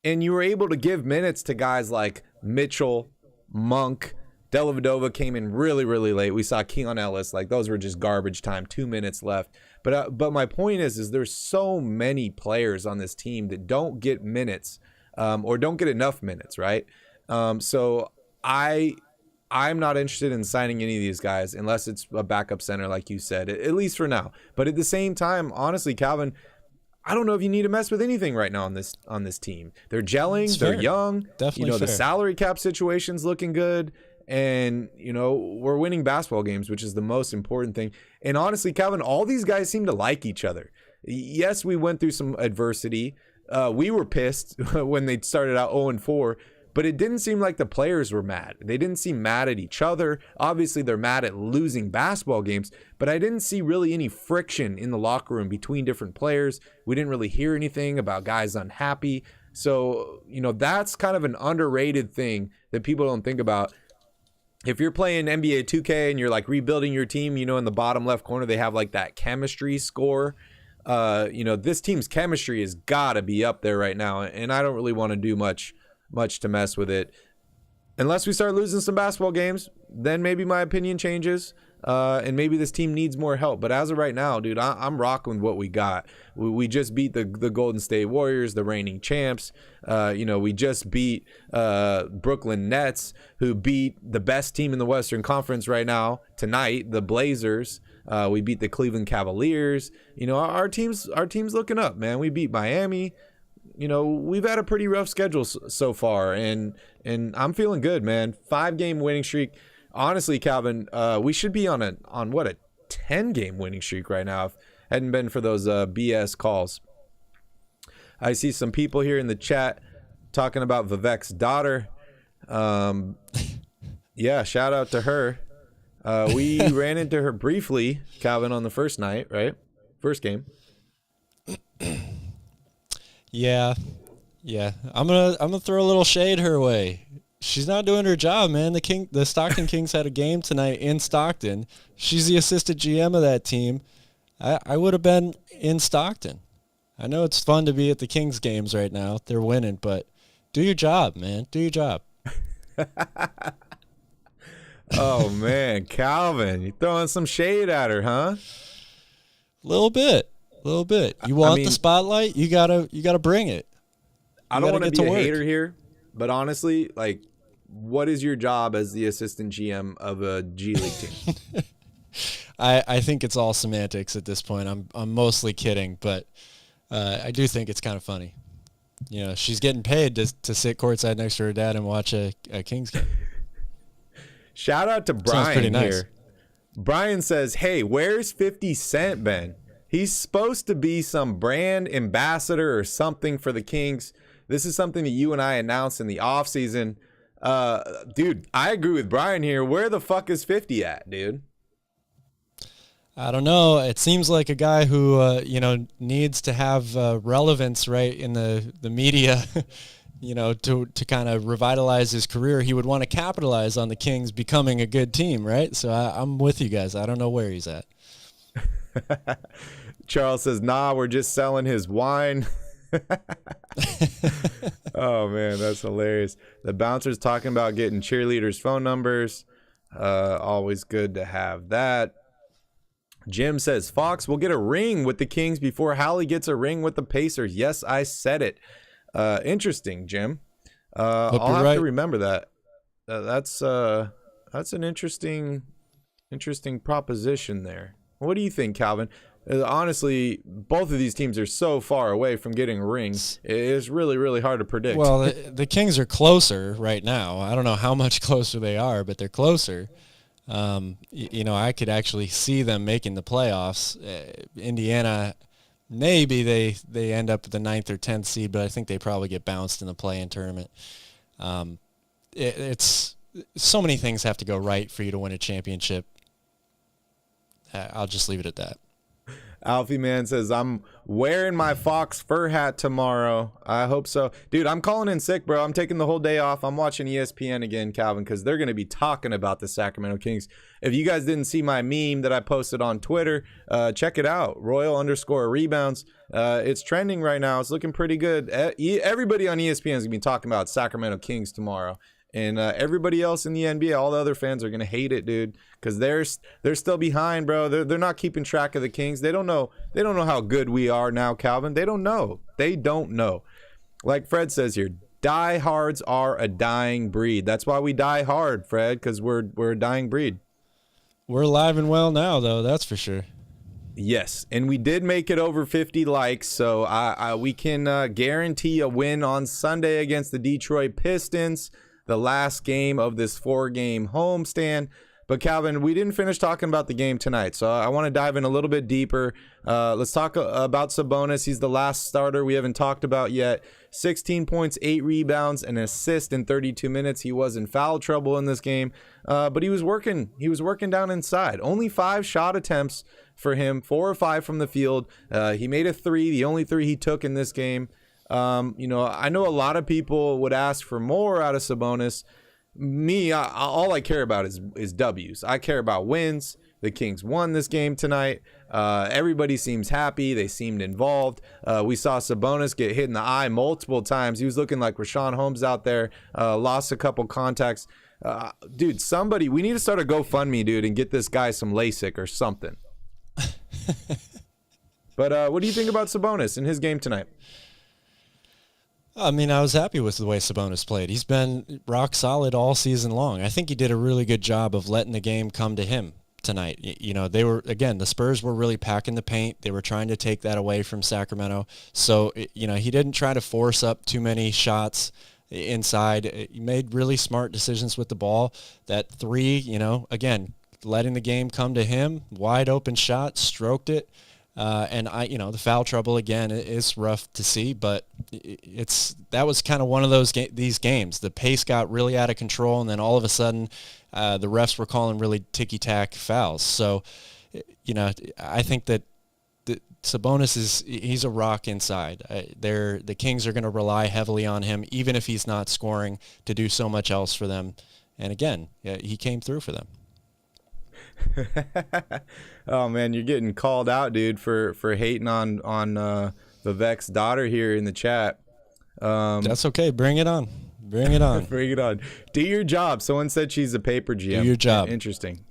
And you were able to give minutes to guys like Mitchell, Monk. Dellavedova came in really, really late. We saw Keon Ellis. Like, those were just garbage time. 2 minutes left. But my point is there's so many players on this team that don't get minutes or don't get enough minutes, right? So I'm not interested in signing any of these guys unless it's a backup center, like you said, at least for now. But at the same time, honestly, Calvin, I don't know if you need to mess with anything right now on this team. They're gelling. They're young. Definitely the fair. salary cap situation's looking good. And, we're winning basketball games, which is the most important thing. And honestly, Calvin, all these guys seem to like each other. Yes, we went through some adversity. We were pissed when they started out 0-4, but it didn't seem like the players were mad. They didn't seem mad at each other. Obviously, they're mad at losing basketball games, but I didn't see really any friction in the locker room between different players. We didn't really hear anything about guys unhappy. So, that's kind of an underrated thing that people don't think about. If you're playing NBA 2K and you're like rebuilding your team, in the bottom left corner, they have like that chemistry score. This team's chemistry has got to be up there right now. And I don't really want to do much to mess with it. Unless we start losing some basketball games, then maybe my opinion changes. And maybe this team needs more help. But as of right now, dude, I'm rocking with what we got. We just beat the Golden State Warriors, the reigning champs. We just beat Brooklyn Nets, who beat the best team in the Western Conference right now tonight, the Blazers. We beat the Cleveland Cavaliers. Our team's looking up, man. We beat Miami. We've had a pretty rough schedule so far, and I'm feeling good, man. 5-game winning streak. Honestly, Calvin, we should be on a 10-game winning streak right now if it hadn't been for those BS calls. I see some people here in the chat talking about Vivek's daughter. Yeah, shout out to her. We ran into her briefly, Calvin, on the first night, right? First game. Yeah. I'm gonna throw a little shade her way. She's not doing her job, man. The Stockton Kings had a game tonight in Stockton. She's the assistant GM of that team. I would have been in Stockton. I know it's fun to be at the Kings games right now. They're winning, but do your job, man. Do your job. Oh, man. Calvin, you throwing some shade at her, huh? A little bit. You want the spotlight? You gotta bring it. I don't want to be a hater here, but honestly, like, what is your job as the assistant GM of a G League team? I think it's all semantics at this point. I'm mostly kidding, but I do think it's kind of funny. She's getting paid to sit courtside next to her dad and watch a Kings game. Shout out to Brian here. Brian says, hey, where's 50 Cent been? He's supposed to be some brand ambassador or something for the Kings. This is something that you and I announced in the offseason. Dude, I agree with Brian here. Where the fuck is 50 at, dude? I don't know. It seems like a guy who, needs to have relevance, right, in the media, to kind of revitalize his career. He would want to capitalize on the Kings becoming a good team, right? So I'm with you guys. I don't know where he's at. Charles says, nah, we're just selling his wine. Oh, man, that's hilarious. The bouncer's talking about getting cheerleaders' phone numbers. Always good to have that. Jim says, Fox will get a ring with the Kings before Hallie gets a ring with the Pacers. Yes, I said it. Interesting, Jim. I'll have to remember that. That's an interesting proposition there. What do you think, Calvin? Honestly, both of these teams are so far away from getting rings. It's really, really hard to predict. Well, the Kings are closer right now. I don't know how much closer they are, but they're closer. I could actually see them making the playoffs. Indiana, maybe they end up at the 9th or 10th seed, but I think they probably get bounced in the play-in tournament. It's so many things have to go right for you to win a championship. I'll just leave it at that. Alfie Man says, I'm wearing my Fox fur hat tomorrow. I hope so. Dude, I'm calling in sick, bro. I'm taking the whole day off. I'm watching ESPN again, Calvin, because they're going to be talking about the Sacramento Kings. If you guys didn't see my meme that I posted on Twitter, check it out. Royal_rebounds. It's trending right now. It's looking pretty good. Everybody on ESPN is going to be talking about Sacramento Kings tomorrow. And everybody else in the NBA, all the other fans are going to hate it, dude, because they're still behind, bro. They're not keeping track of the Kings. They don't know how good we are now, Calvin. They don't know. Like Fred says here, diehards are a dying breed. That's why we die hard, Fred, because we're a dying breed. We're alive and well now, though. That's for sure. Yes, and we did make it over 50 likes, so we can guarantee a win on Sunday against the Detroit Pistons. The last game of this 4-game homestand. But Calvin, we didn't finish talking about the game tonight, so I want to dive in a little bit deeper. Let's talk about Sabonis. He's the last starter we haven't talked about yet. 16 points, 8 rebounds, an assist in 32 minutes. He was in foul trouble in this game, but he was working down inside. Only 5 shot attempts for him, 4 or 5 from the field. He made a 3, the only 3 he took in this game. I know a lot of people would ask for more out of Sabonis. All I care about is W's. I care about wins. The Kings won this game tonight. Everybody seems happy. They seemed involved. We saw Sabonis get hit in the eye multiple times. He was looking like Rashawn Holmes out there. Lost a couple contacts. Dude, we need to start a GoFundMe, dude, and get this guy some LASIK or something. But what do you think about Sabonis in his game tonight? I mean, I was happy with the way Sabonis played. He's been rock solid all season long. I think he did a really good job of letting the game come to him tonight. The Spurs were really packing the paint. They were trying to take that away from Sacramento. So, he didn't try to force up too many shots inside. He made really smart decisions with the ball. That three, again, letting the game come to him, wide open shot, stroked it. The foul trouble again is rough to see, but that was kind of one of these games. The pace got really out of control, and then all of a sudden, the refs were calling really ticky-tack fouls. So, I think that Sabonis he's a rock inside. The Kings are going to rely heavily on him, even if he's not scoring, to do so much else for them. And again, he came through for them. Oh man, you're getting called out, dude, for hating on Vivek's daughter here in the chat. That's okay. Bring it on. Bring it on. Bring it on. Do your job. Someone said she's a paper GM. Do your job. Interesting.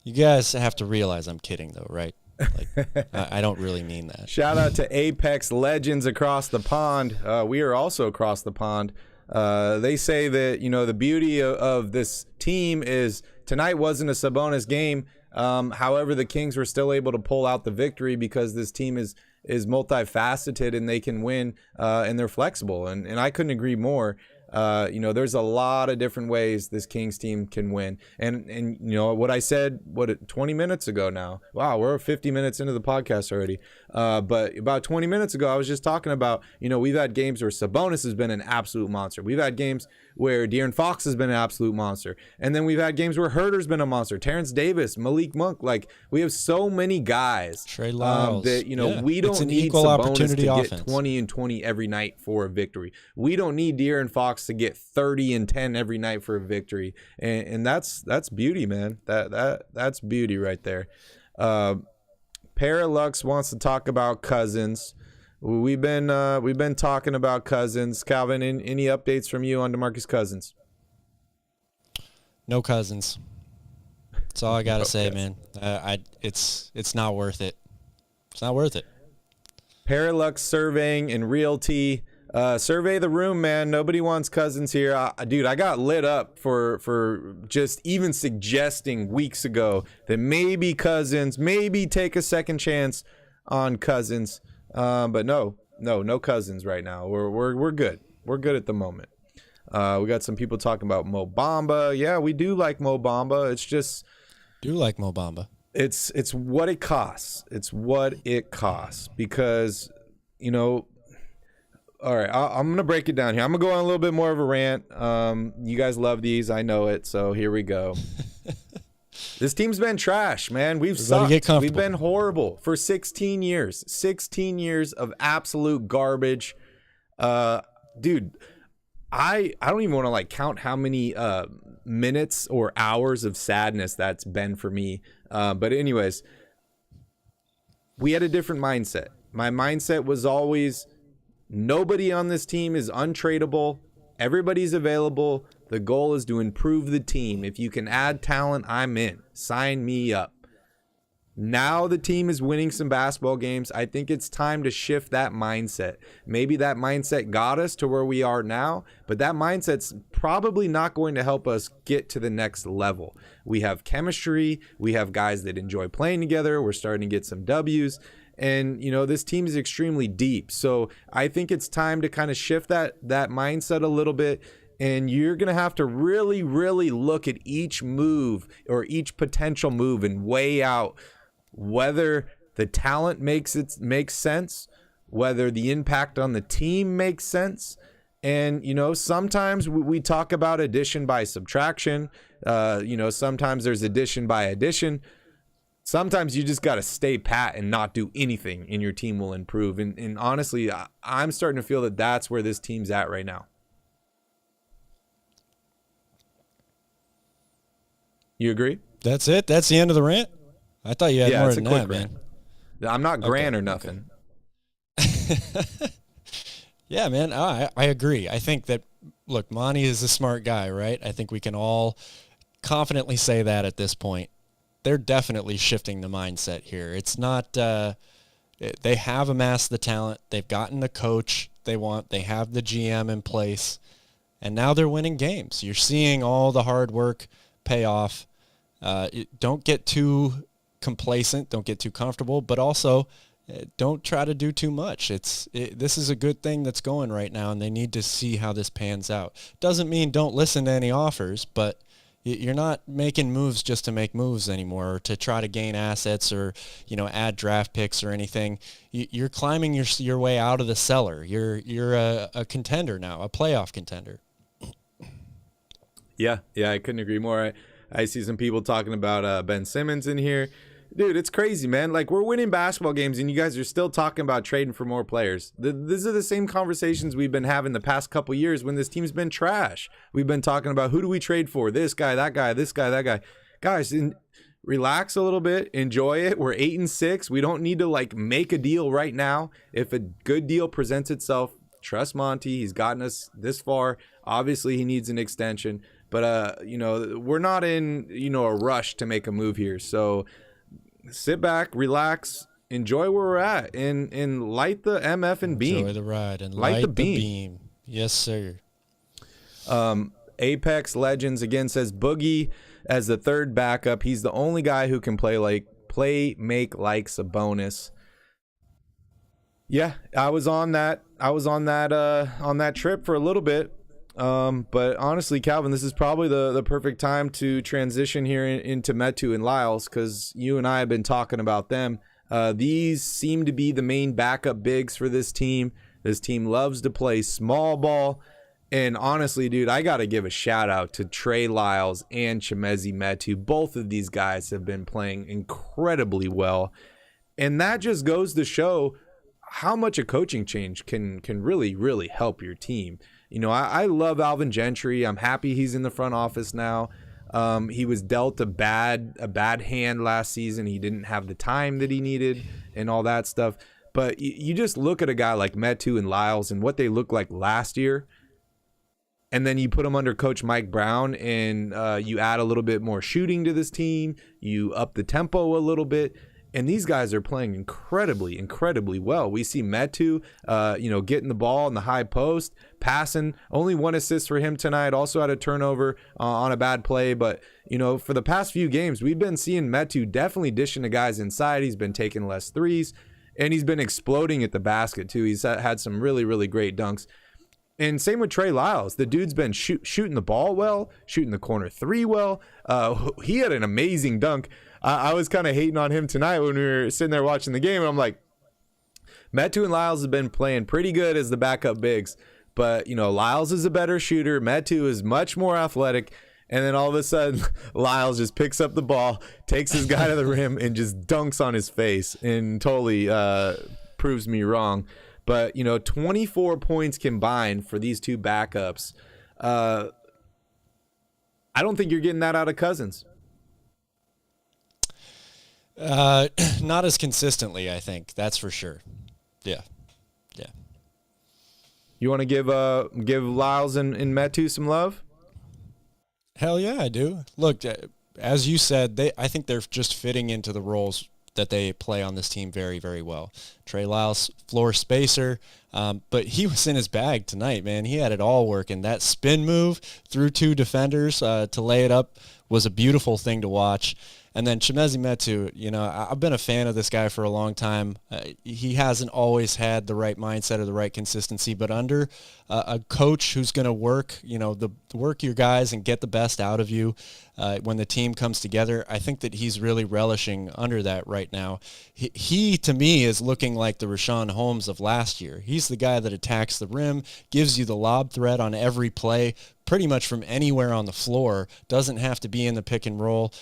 You guys have to realize I'm kidding, though, right? Like, I don't really mean that. Shout out to Apex Legends across the pond. We are also across the pond. They say that, the beauty of this team is tonight wasn't a Sabonis game. However, the Kings were still able to pull out the victory because this team is multifaceted and they can win, and they're flexible. And I couldn't agree more. There's a lot of different ways this Kings team can win. And what I said, 20 minutes ago now. Wow, we're 50 minutes into the podcast already. But about 20 minutes ago, I was just talking about, we've had games where Sabonis has been an absolute monster. We've had games where De'Aaron Fox has been an absolute monster. And then we've had games where Herter's been a monster. Terrence Davis, Malik Monk. Like, we have so many guys Trey Lyles. that, we don't need Sabonis to get 20 and 20 every night for a victory. We don't need De'Aaron Fox to get 30 and 10 every night for a victory. And that's beauty, man. That's beauty right there. Paralux wants to talk about Cousins. We've been talking about Cousins. Calvin, any updates from you on DeMarcus Cousins? No Cousins. That's all I gotta say, man. It's not worth it. It's not worth it. Paralux Surveying and Realty. Survey the room, man. Nobody wants Cousins here. Dude, I got lit up for just even suggesting weeks ago that maybe Cousins, maybe take a second chance on Cousins. But no Cousins right now. We're good. We're good at the moment. We got some people talking about Mo Bamba. Yeah, we do like Mo Bamba. It's just Mo Bamba. It's what it costs. It's what it costs because all right, I'm going to break it down here. I'm going to go on a little bit more of a rant. You guys love these. I know it. So here we go. This team's been trash, man. We've sucked. We've been horrible for 16 years. 16 years of absolute garbage. Dude, I don't even want to count how many minutes or hours of sadness that's been for me. But anyways, we had a different mindset. My mindset was always nobody on this team is untradeable. Everybody's available. The goal is to improve the team. If you can add talent, I'm in. Sign me up. Now the team is winning some basketball games. I think it's time to shift that mindset. Maybe that mindset got us to where we are now, but that mindset's probably not going to help us get to the next level. We have chemistry. We have guys that enjoy playing together. We're starting to get some W's. And, this team is extremely deep. So I think it's time to kind of shift that mindset a little bit. And you're going to have to really, really look at each move or each potential move and weigh out whether the talent makes sense, whether the impact on the team makes sense. And, sometimes we talk about addition by subtraction. Sometimes there's addition by addition. sometimes you just got to stay pat and not do anything, and your team will improve. And honestly, I'm starting to feel that that's where this team's at right now. You agree? That's it? That's the end of the rant? I thought you had more than that, man. I'm not Grant or nothing. Okay. Yeah, man, I agree. I think that, look, Monty is a smart guy, right? I think we can all confidently say that at this point. They're definitely shifting the mindset here. It's not they have amassed the talent. They've gotten the coach they want. They have the GM in place. And now they're winning games. You're seeing all the hard work pay off. Don't get too complacent. Don't get too comfortable. But also, don't try to do too much. This is a good thing that's going right now, and they need to see how this pans out. Doesn't mean don't listen to any offers, but you're not making moves just to make moves anymore, or to try to gain assets, or add draft picks or anything. You're climbing your way out of the cellar. You're a contender now, a playoff contender. Yeah, I couldn't agree more. I see some people talking about Ben Simmons in here. Dude, it's crazy, man. Like, we're winning basketball games, and you guys are still talking about trading for more players. These are the same conversations we've been having the past couple years when this team's been trash. We've been talking about, who do we trade for? This guy, that guy, this guy, that guy. Guys, relax a little bit. Enjoy it. We're 8-6. We don't need to, make a deal right now. If a good deal presents itself, trust Monty. He's gotten us this far. Obviously, he needs an extension. But, we're not in, a rush to make a move here. So sit back, relax, enjoy where we're at, and light the MF and beam. Enjoy the ride and light the beam. Yes, sir. Apex Legends again says Boogie as the third backup. He's the only guy who can make like Sabonis. Yeah, I was on that trip for a little bit. But honestly, Calvin, this is probably the perfect time to transition here into Metu and Lyles, because you and I have been talking about them. These seem to be the main backup bigs for this team. This team loves to play small ball. And honestly, dude, I got to give a shout out to Trey Lyles and Chimezie Metu. Both of these guys have been playing incredibly well. And that just goes to show how much a coaching change can really, really help your team. I love Alvin Gentry. I'm happy he's in the front office now. He was dealt a bad hand last season. He didn't have the time that he needed and all that stuff. But you just look at a guy like Metu and Lyles and what they looked like last year, and then you put them under Coach Mike Brown, and you add a little bit more shooting to this team. You up the tempo a little bit. And these guys are playing incredibly, incredibly well. We see Metu, getting the ball in the high post, passing. Only 1 assist for him tonight. Also had a turnover on a bad play. But, for the past few games, we've been seeing Metu definitely dishing the guys inside. He's been taking less threes, and he's been exploding at the basket, too. He's had some really, really great dunks. And same with Trey Lyles. The dude's been shooting the ball well, shooting the corner three well. He had an amazing dunk. I was kind of hating on him tonight when we were sitting there watching the game. And I'm like, Metu and Lyles have been playing pretty good as the backup bigs. But, Lyles is a better shooter. Metu is much more athletic. And then all of a sudden, Lyles just picks up the ball, takes his guy to the rim, and just dunks on his face and totally proves me wrong. But, 24 points combined for these two backups. I don't think you're getting that out of Cousins. Not as consistently, I think. That's for sure. Yeah. You want to give Lyles and Metu some love? Hell yeah, I do. Look, as you said, I think they're just fitting into the roles that they play on this team very, very well. Trey Lyles, floor spacer, but he was in his bag tonight, man. He had it all working. That spin move through two defenders to lay it up was a beautiful thing to watch. And then Chimezie Metu, I've been a fan of this guy for a long time. He hasn't always had the right mindset or the right consistency, but under a coach who's going to work, the work your guys and get the best out of you when the team comes together. I think that he's really relishing under that right now. He to me, is looking like the Rashawn Holmes of last year. He's the guy that attacks the rim, gives you the lob threat on every play, pretty much from anywhere on the floor, doesn't have to be in the pick and roll.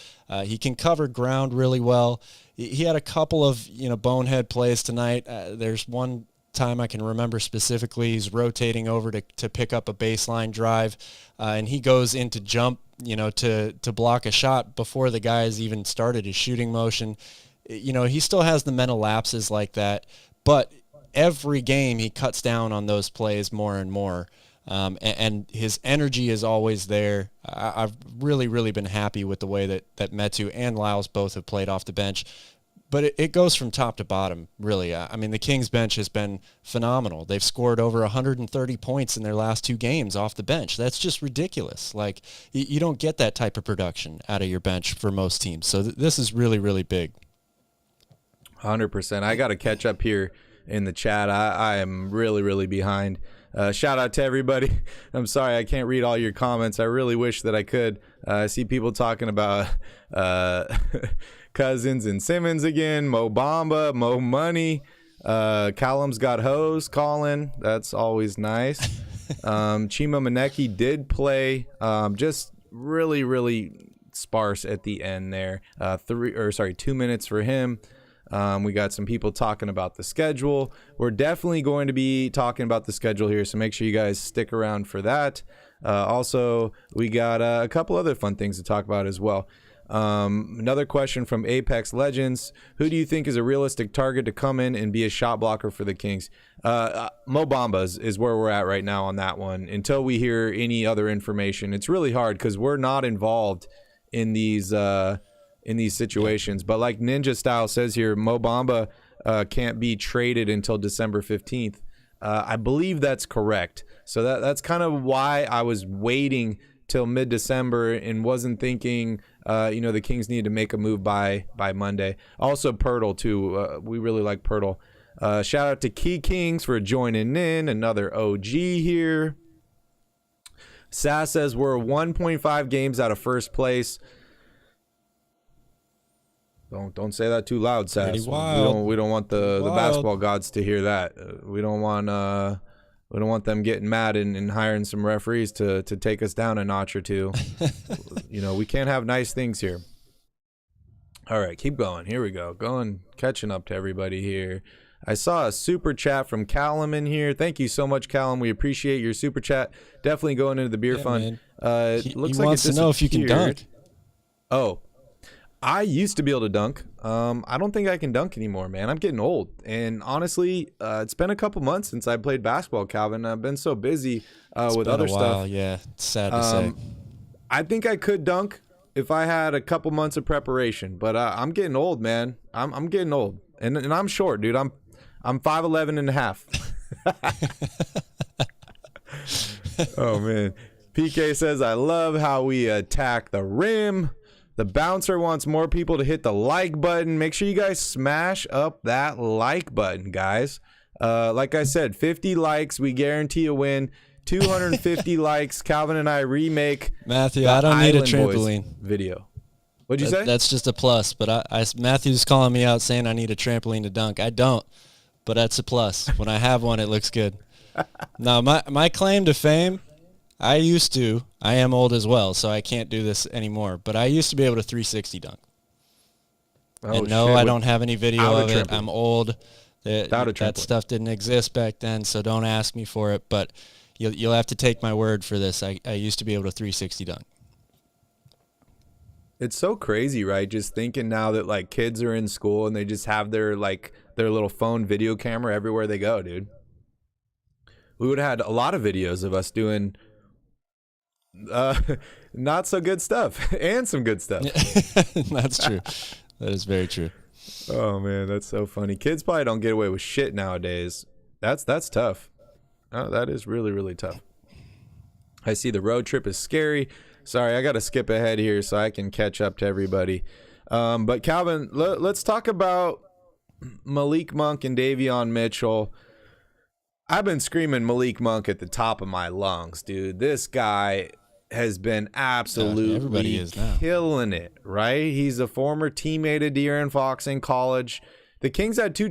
He can cover ground really well. He had a couple of bonehead plays tonight. There's one time I can remember specifically. He's rotating over to pick up a baseline drive, and he goes into jump, to block a shot before the guy has even started his shooting motion. He still has the mental lapses like that, but every game he cuts down on those plays more and more. And his energy is always there. I've really, really been happy with the way that Metu and Lyles both have played off the bench. But it goes from top to bottom, really. I mean, the Kings bench has been phenomenal. They've scored over 130 points in their last 2 games off the bench. That's just ridiculous. Like, you don't get that type of production out of your bench for most teams. So this is really, really big. 100%. I got to catch up here in the chat. I am really, really behind. Shout out to everybody. I'm sorry I can't read all your comments. I really wish that I could. I see people talking about Cousins and Simmons again, Mo Bamba, Mo Money. Callum's got hose calling. That's always nice. Chima Maneki did play, just really, really sparse at the end there. 2 minutes for him. We got some people talking about the schedule. We're definitely going to be talking about the schedule here, so make sure you guys stick around for that. Also, we got a couple other fun things to talk about as well. Another question from Apex Legends. Who do you think is a realistic target to come in and be a shot blocker for the Kings? Mo Bamba is where we're at right now on that one. Until we hear any other information, it's really hard because we're not involved in these situations. But like Ninja Style says here, Mo Bamba can't be traded until December 15th. I believe that's correct. So that's kind of why I was waiting till mid-December and wasn't thinking, the Kings needed to make a move by Monday. Also, Pirtle, too. We really like Pirtle. Shout out to Key Kings for joining in. Another OG here. Sass says we're 1.5 games out of first place. Don't say that too loud, Sass. We don't want the basketball gods to hear that. We don't want them getting mad and hiring some referees to take us down a notch or two. We can't have nice things here. All right, keep going. Here we go. Catching up to everybody here. I saw a super chat from Callum in here. Thank you so much, Callum. We appreciate your super chat. Definitely going into the beer fund. He wants to know if you can dunk. Oh. I used to be able to dunk. I don't think I can dunk anymore, man. I'm getting old. And honestly, it's been a couple months since I played basketball, Calvin. I've been so busy with other stuff. Yeah, it's sad to say. I think I could dunk if I had a couple months of preparation. But I'm getting old, man. I'm getting old. And I'm short, dude. I'm 5'11" and a half. Oh, man. PK says, I love how we attack the rim. The bouncer wants more people to hit the like button. Make sure you guys smash up that like button, guys. Like I said, 50 likes, we guarantee a win. 250 likes, Calvin and I remake Matthew, I don't need a trampoline video. What'd you say? That's just a plus, but Matthew's calling me out saying I need a trampoline to dunk. I don't, but that's a plus. When I have one, it looks good. Now, my claim to fame, I am old as well, so I can't do this anymore, but I used to be able to 360 dunk. And no, I don't have any video of it. I'm old. That stuff didn't exist back then, so don't ask me for it, but you'll have to take my word for this. I used to be able to 360 dunk. It's so crazy, right? Just thinking now that like kids are in school and they just have their little phone video camera everywhere they go, dude. We would have had a lot of videos of us doing not so good stuff and some good stuff. That's true. That is very true. Oh man, that's so funny. Kids probably don't get away with shit nowadays. That's tough. Oh, that is really, really tough. I see the road trip is scary. Sorry, I got to skip ahead here so I can catch up to everybody. But Calvin, let's talk about Malik Monk and Davion Mitchell. I've been screaming Malik Monk at the top of my lungs, dude. This guy has been Everybody absolutely is now. killing it, right? He's a former teammate of De'Aaron Fox in college. The Kings had 2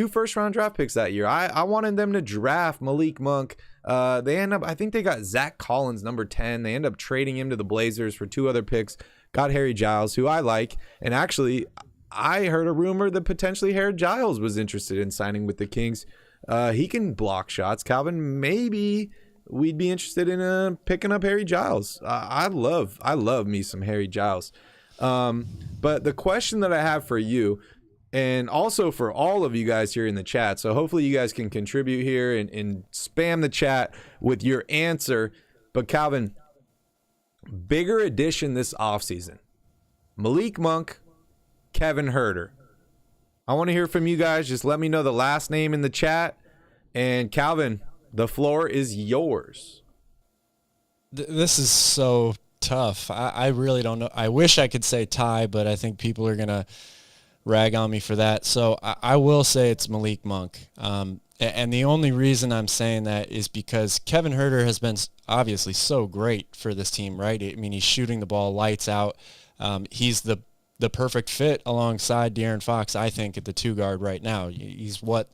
first-round draft picks that year. I wanted them to draft Malik Monk. I think they got Zach Collins, number 10. They end up trading him to the Blazers for 2 other picks. Got Harry Giles, who I like. And actually, I heard a rumor that potentially Harry Giles was interested in signing with the Kings. He can block shots. Calvin, maybe we'd be interested in picking up Harry Giles. I love me some Harry Giles. But the question that I have for you, and also for all of you guys here in the chat, so hopefully you guys can contribute here and spam the chat with your answer. But Calvin, bigger addition this offseason, Malik Monk, Kevin Huerter. I want to hear from you guys. Just let me know the last name in the chat. And Calvin, the floor is yours. This is so tough. I really don't know. I wish I could say Ty, but I think people are going to rag on me for that. So I will say it's Malik Monk. And the only reason I'm saying that is because Kevin Huerter has been obviously so great for this team, right? I mean, he's shooting the ball lights out. He's the perfect fit alongside De'Aaron Fox, I think, at the 2 guard right now. He's what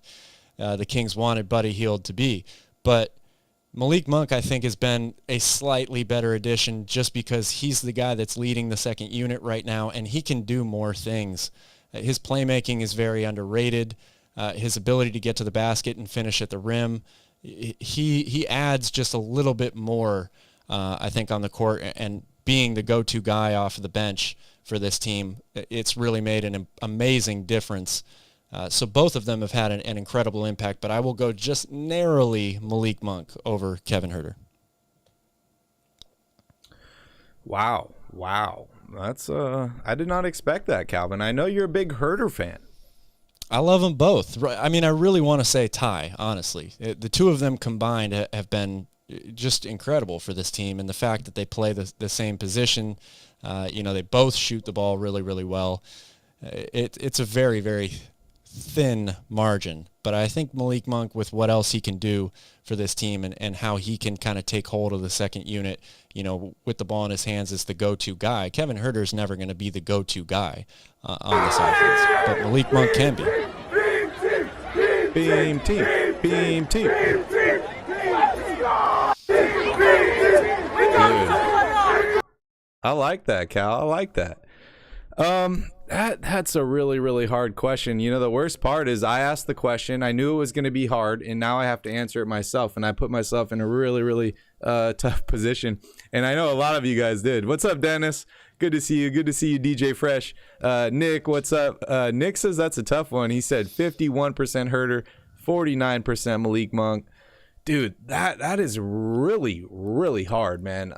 the Kings wanted Buddy Hield to be. But Malik Monk, I think, has been a slightly better addition just because he's the guy that's leading the second unit right now, and he can do more things. His playmaking is very underrated. His ability to get to the basket and finish at the rim, he adds just a little bit more, I think, on the court. And being the go-to guy off of the bench for this team, it's really made an amazing difference. So both of them have had an incredible impact, but I will go just narrowly Malik Monk over Kevin Huerter. Wow. That's I did not expect that, Calvin. I know you're a big Huerter fan. I love them both. I mean, I really want to say Ty, honestly. The 2 of them combined have been just incredible for this team, and the fact that they play the same position, they both shoot the ball really, really well. It's a very, very thin margin, but I think Malik Monk, with what else he can do for this team and how he can kind of take hold of the second unit, with the ball in his hands as the go-to guy. Kevin Huerter is never going to be the go-to guy on this offense, but Malik Monk can be. Beam team. Dude. I like that, Cal. I like that. That's a really, really hard question. The worst part is I asked the question. I knew it was going to be hard, and now I have to answer it myself, and I put myself in a really, really tough position. And I know a lot of you guys did. What's up, Dennis? Good to see you. Good to see you, DJ Fresh. Nick, what's up? Nick says that's a tough one. He said 51% Huerter, 49% Malik Monk. Dude, that is really, really hard, man.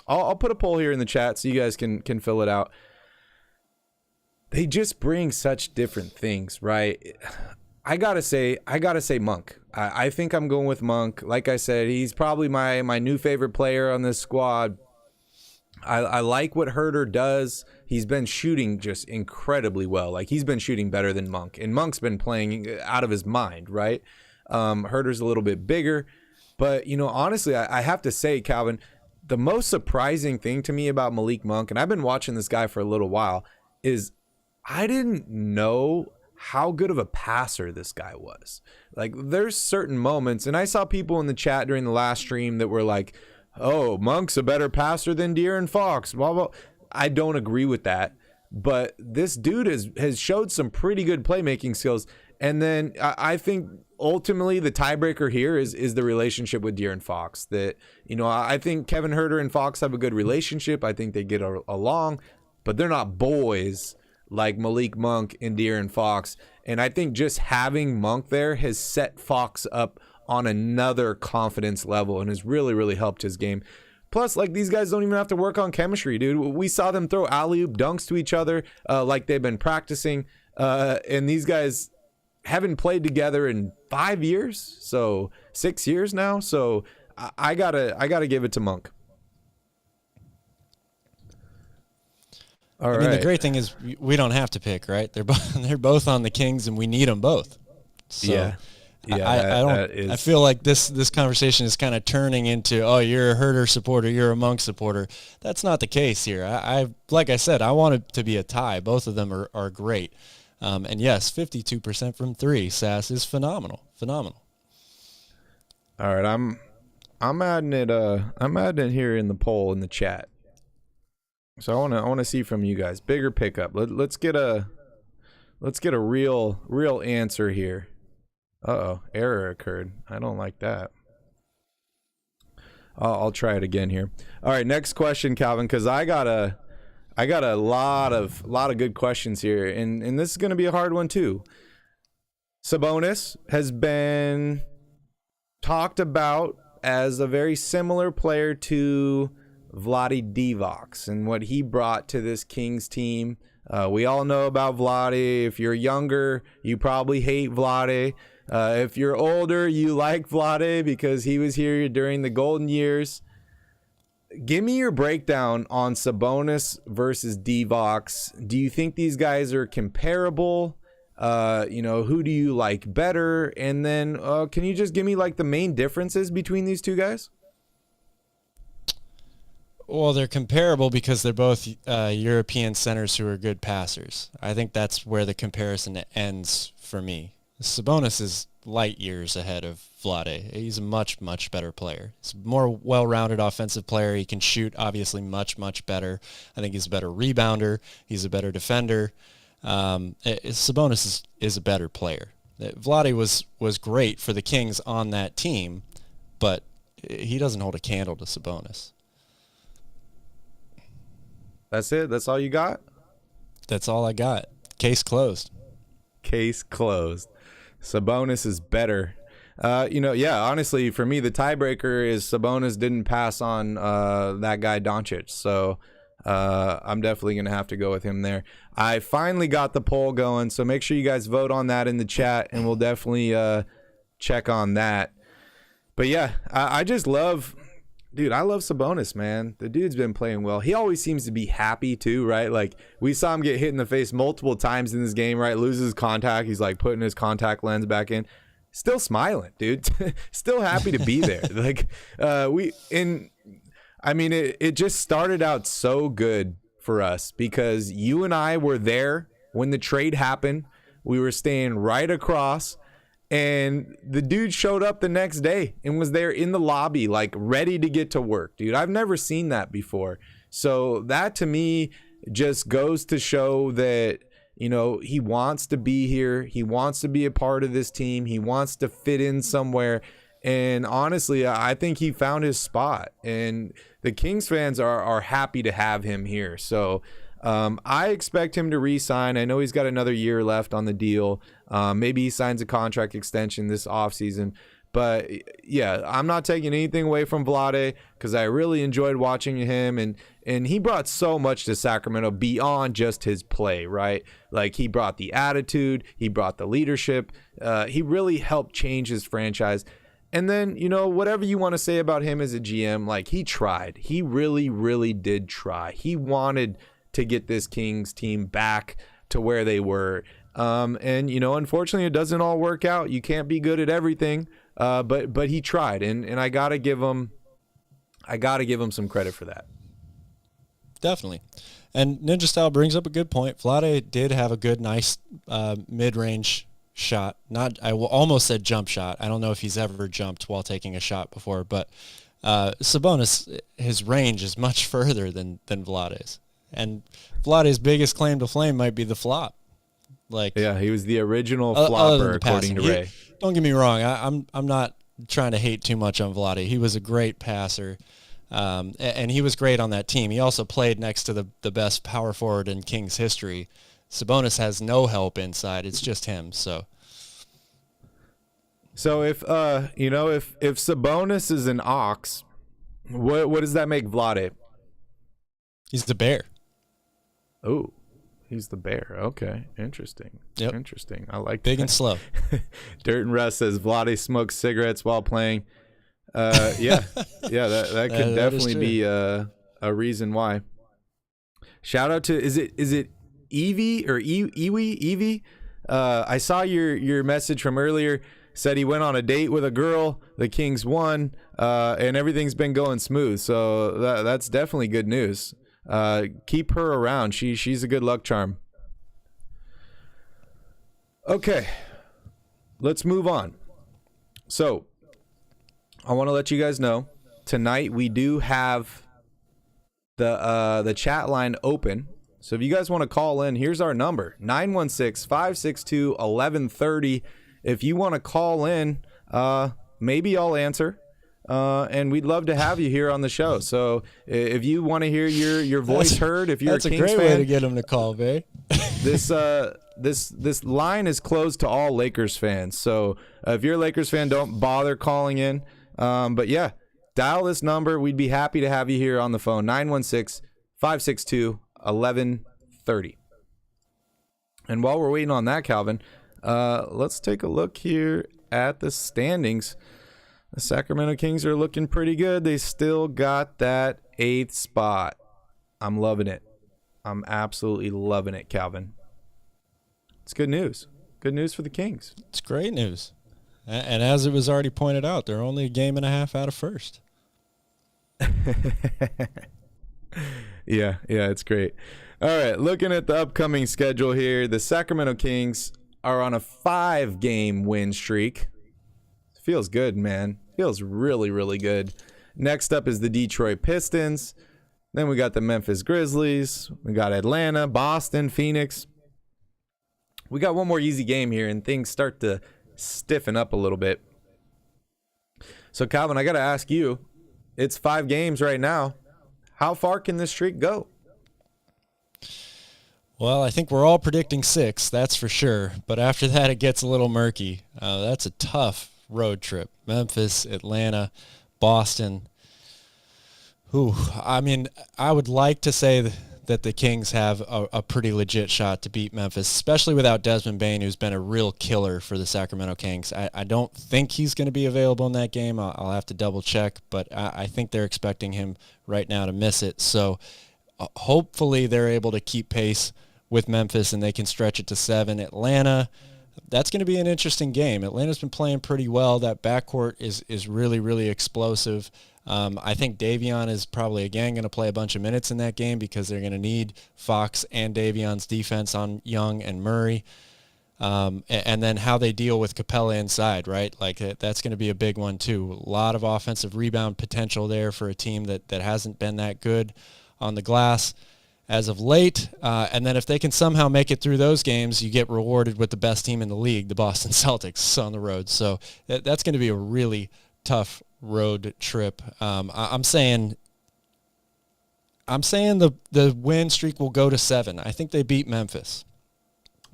I'll put a poll here in the chat so you guys can fill it out. They just bring such different things, right? I gotta say Monk. I think I'm going with Monk. Like I said, he's probably my new favorite player on this squad. I like what Huerter does. He's been shooting just incredibly well. Like, he's been shooting better than Monk, and Monk's been playing out of his mind, right? Huerter's a little bit bigger, but honestly, I have to say, Calvin, the most surprising thing to me about Malik Monk, and I've been watching this guy for a little while, is I didn't know how good of a passer this guy was. Like, there's certain moments, and I saw people in the chat during the last stream that were like, oh, Monk's a better passer than De'Aaron Fox, blah, blah. I don't agree with that, but this dude has showed some pretty good playmaking skills. And then I think ultimately the tiebreaker here is the relationship with De'Aaron Fox. That, I think Kevin Huerter and Fox have a good relationship. I think they get along, but they're not boys like Malik Monk and De'Aaron Fox. And I think just having Monk there has set Fox up on another confidence level and has really, really helped his game. Plus, like, these guys don't even have to work on chemistry, dude. We saw them throw alley-oop dunks to each other like they've been practicing. And these guys haven't played together in 5 years, so 6 years now. So I gotta give it to Monk. I mean, the great thing is we don't have to pick, right? They're both on the Kings, and we need them both. So, yeah. Yeah, I feel like this conversation is kind of turning into, oh, you're a Herder supporter, you're a Monk supporter. That's not the case here. I like I said, I want it to be a tie. Both of them are great. And yes, 52% from three, Sass, is phenomenal. Phenomenal. All right, I'm adding it here in the poll in the chat. So I want to see from you guys. Bigger pickup. Let's get a real answer here. Uh-oh, error occurred. I don't like that. I'll try it again here. All right, next question, Calvin, because I got a lot of good questions here, and this is going to be a hard one too. Sabonis has been talked about as a very similar player to Vlade Divac and what he brought to this Kings team. We all know about Vlade. If you're younger, you probably hate Vlade. If you're older, you like Vlade because he was here during the golden years. Give me your breakdown on Sabonis versus Divac. Do you think these guys are comparable? Who do you like better? And then can you just give me like the main differences between these two guys? Well, they're comparable because they're both European centers who are good passers. I think that's where the comparison ends for me. Sabonis is light years ahead of Vlade. He's a much, much better player. He's a more well-rounded offensive player. He can shoot, obviously, much, much better. I think he's a better rebounder. He's a better defender. Sabonis is a better player. Vlade was great for the Kings on that team, but he doesn't hold a candle to Sabonis. That's it? That's all you got? That's all I got. Case closed. Case closed. Sabonis is better. Honestly, for me, the tiebreaker is Sabonis didn't pass on that guy Doncic. So I'm definitely going to have to go with him there. I finally got the poll going, so make sure you guys vote on that in the chat, and we'll definitely check on that. But yeah, I just love... Dude, I love Sabonis, man. The dude's been playing well. He always seems to be happy, too, right? Like, we saw him get hit in the face multiple times in this game, right? Loses contact. He's, like, putting his contact lens back in. Still smiling, dude. Still happy to be there. It just started out so good for us because you and I were there when the trade happened. We were staying right across. And the dude showed up the next day and was there in the lobby, like ready to get to work, dude. I've never seen that before. So that to me just goes to show that, he wants to be here. He wants to be a part of this team. He wants to fit in somewhere. And honestly, I think he found his spot. And the Kings fans are happy to have him here. So I expect him to re-sign. I know he's got another year left on the deal. Maybe he signs a contract extension this offseason. But, yeah, I'm not taking anything away from Vlade because I really enjoyed watching him. And he brought so much to Sacramento beyond just his play, right? Like, he brought the attitude. He brought the leadership. He really helped change his franchise. And then, whatever you want to say about him as a GM, like, he tried. He really, really did try. He wanted to get this Kings team back to where they were. Unfortunately, it doesn't all work out. You can't be good at everything. But he tried, and I gotta give him some credit for that. Definitely. And Ninja Style brings up a good point. Vlade did have a good, nice mid-range shot. I almost said jump shot. I don't know if he's ever jumped while taking a shot before, but Sabonis, his range is much further than Vlade's. And Vlade's biggest claim to fame might be the flop. He was the original flopper, according to Ray. Don't get me wrong. I'm not trying to hate too much on Vlade. He was a great passer, and he was great on that team. He also played next to the best power forward in Kings history. Sabonis has no help inside. It's just him. So if Sabonis is an ox, what does that make Vlade? He's the bear. Oh. He's the bear. Okay. Interesting. Yep. Interesting. I like Big that. and slow. Dirt and Russ says Vlade smokes cigarettes while playing. Yeah, that could definitely be a reason why. Shout out to is it Evie or Evie? I saw your message from earlier. Said he went on a date with a girl. The Kings won, and everything's been going smooth. So that's definitely good news. Keep her around. She's a good luck charm. Okay, let's move on. So I want to let you guys know tonight we do have the chat line open. So if you guys want to call in, here's our number, 916-562-1130. If you want to call in, maybe I'll answer. And we'd love to have you here on the show. So if you want to hear your voice heard, if you're a Kings fan, that's a great way to get them to call, babe. This line is closed to all Lakers fans. So if you're a Lakers fan, don't bother calling in. But yeah, dial this number. We'd be happy to have you here on the phone, 916-562-1130. And while we're waiting on that, Calvin, let's take a look here at the standings. The Sacramento Kings are looking pretty good. They still got that 8th spot. I'm loving it. I'm absolutely loving it, Calvin. It's good news. Good news for the Kings. It's great news. And as it was already pointed out, they're only a game and a half out of first. Yeah, it's great. All right, looking at the upcoming schedule here, the Sacramento Kings are on a 5-game win streak. Feels good, man. Feels really, really good. Next up is the Detroit Pistons. Then we got the Memphis Grizzlies. We got Atlanta, Boston, Phoenix. We got one more easy game here, and things start to stiffen up a little bit. So, Calvin, I got to ask you, it's 5 games right now. How far can this streak go? Well, I think we're all predicting 6, that's for sure. But after that, it gets a little murky. That's a tough road trip. Memphis, Atlanta, Boston. I mean, I would like to say that the Kings have a pretty legit shot to beat Memphis, especially without Desmond Bane, who's been a real killer for the Sacramento Kings. I don't think he's going to be available in that game. I'll have to double check, but I think they're expecting him right now to miss it. So hopefully they're able to keep pace with Memphis and they can stretch it to 7. Atlanta, that's going to be an interesting game. Atlanta's been playing pretty well. That backcourt is really, really explosive. I think Davion is probably, again, going to play a bunch of minutes in that game because they're going to need Fox and Davion's defense on Young and Murray. And then how they deal with Capella inside, right? Like that's going to be a big one too. A lot of offensive rebound potential there for a team that hasn't been that good on the glass as of late. And then if they can somehow make it through those games, you get rewarded with the best team in the league, the Boston Celtics, on the road. So that's going to be a really tough road trip. I'm saying the win streak will go to 7. I think they beat Memphis.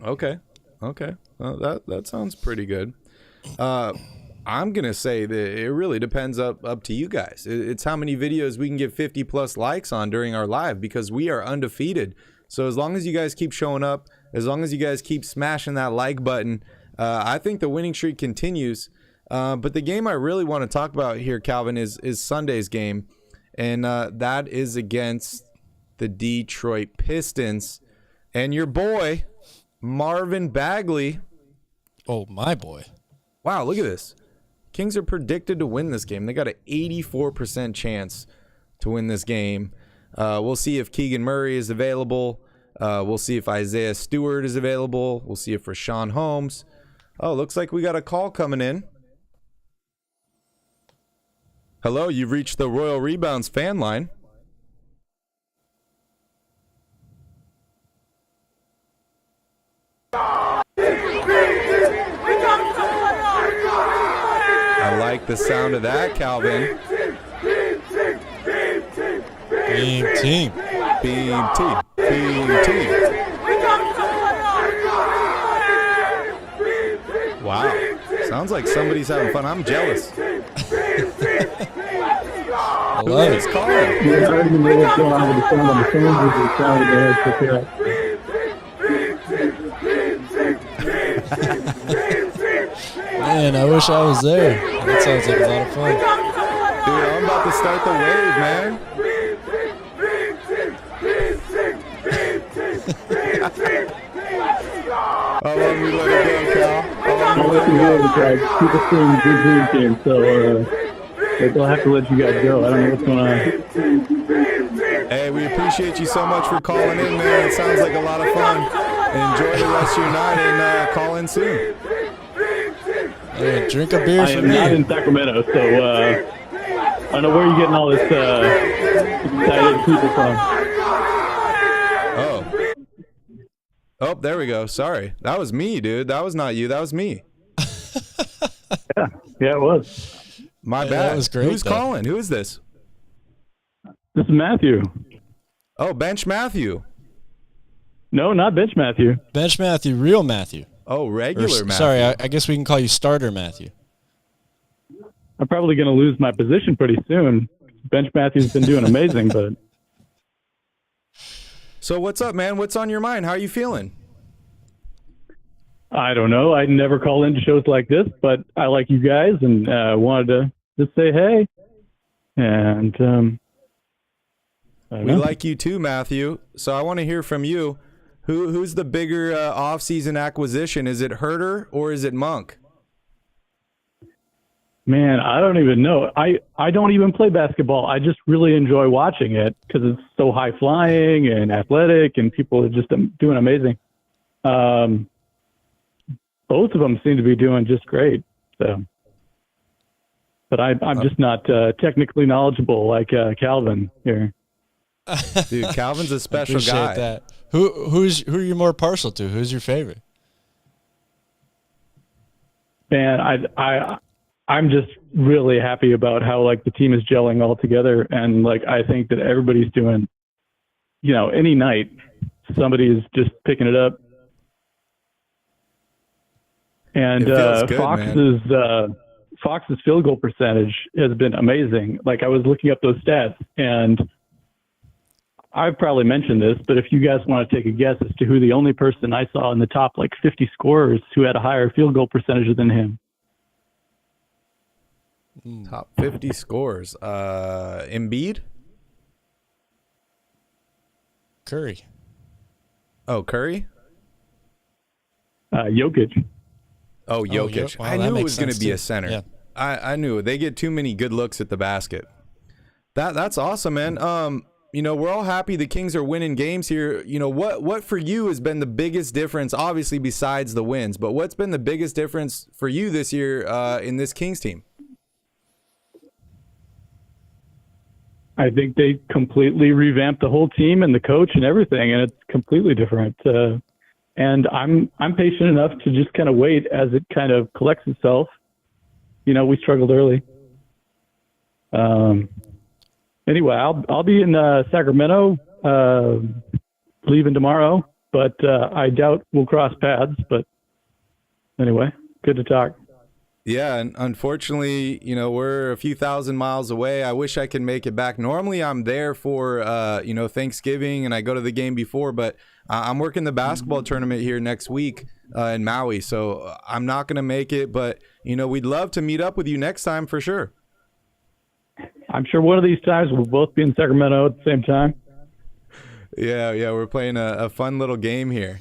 Okay. Well, that sounds pretty good. I'm gonna say that it really depends up to you guys. It's how many videos we can get 50+ likes on during our live, because we are undefeated. So as long as you guys keep showing up, as long as you guys keep smashing that like button, I think the winning streak continues. But the game I really want to talk about here, Calvin, is Sunday's game, and that is against the Detroit Pistons and your boy Marvin Bagley. Oh, my boy. Wow, look at this. Kings are predicted to win this game. They got an 84% chance to win this game. We'll see if Keegan Murray is available. We'll see if Isaiah Stewart is available. We'll see if Rashawn Holmes. Oh, looks like we got a call coming in. Hello, you've reached the Royal Rebounds fan line. I like the sound of that, Calvin. Beam team. Beam team. Beam team. Wow. Sounds like somebody's having fun. I'm jealous. I love it. Man, I wish I was there. That sounds like a lot of fun. Dude, I'm about to start the wave, man. How long we let it go, Cal? How long all they can do is like people saying good dream team. So they'll have to let you guys go. I don't know what's going on. Hey, we appreciate you so much for calling in, man. It sounds like a lot of fun. Enjoy the rest of your night and call in soon. Hey, drink a beer I for am me. not in Sacramento, so I don't know where you're getting all this excited people from. Oh, there we go. Sorry. That was me, dude. That was not you. That was me. Yeah, it was. My Hey, bad. that was great, Who's though. calling? Who is this? This is Matthew. Oh, Bench Matthew. No, not Bench Matthew. Bench Matthew, real Matthew. Oh, Or, regular Matthew. sorry, I guess we can call you Starter Matthew. I'm probably going to lose my position pretty soon. Bench Matthew's been doing amazing, but So what's up, man? What's on your mind? How are you feeling? I don't know. I never call into shows like this, but I like you guys and wanted to just say hey. And I don't We know. like you too, Matthew. So I want to hear from you. Who's the bigger off-season acquisition? Is it Herter or is it Monk? Man, I don't even know. I don't even play basketball. I just really enjoy watching it because it's so high flying and athletic, and people are just doing amazing. Both of them seem to be doing just great. So, but I'm just not technically knowledgeable like Calvin here. Dude, Calvin's a special Appreciate guy. that. Who are you more partial to? Who's your favorite? Man, I'm just really happy about how like the team is gelling all together, and like I think that everybody's doing, any night somebody's just picking it up. And It feels good, Fox's field goal percentage has been amazing. Like I was looking up those stats, and I've probably mentioned this, but if you guys want to take a guess as to who the only person I saw in the top like 50 scorers who had a higher field goal percentage than him. Top 50 scores. Embiid? Curry. Oh, Curry? Jokic. Oh, Jokic. Wow, I that knew it makes was going to sense be too. a center. Yeah. I knew it. They get too many good looks at the basket. That's awesome, man. We're all happy the Kings are winning games here. What for you has been the biggest difference, obviously besides the wins, but what's been the biggest difference for you this year in this Kings team? I think they completely revamped the whole team and the coach and everything, and it's completely different. And I'm patient enough to just kind of wait as it kind of collects itself. We struggled early. Anyway, I'll be in Sacramento leaving tomorrow, but I doubt we'll cross paths. But anyway, good to talk. Yeah, and unfortunately, we're a few thousand miles away. I wish I could make it back. Normally, I'm there for, Thanksgiving, and I go to the game before, but I'm working the basketball tournament here next week in Maui, so I'm not going to make it, but, we'd love to meet up with you next time for sure. I'm sure one of these times we'll both be in Sacramento at the same time. Yeah, we're playing a fun little game here.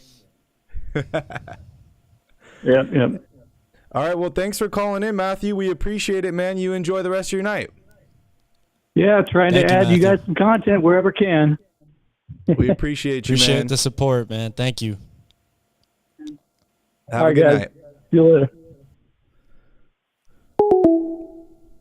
Yep. All right, well, thanks for calling in, Matthew. We appreciate it, man. You enjoy the rest of your night. Yeah, trying Thank to you, add you Matthew. guys some content wherever can. We appreciate you, Appreciate man. the support, man. Thank you. Have All a right, good guys. night. See you later.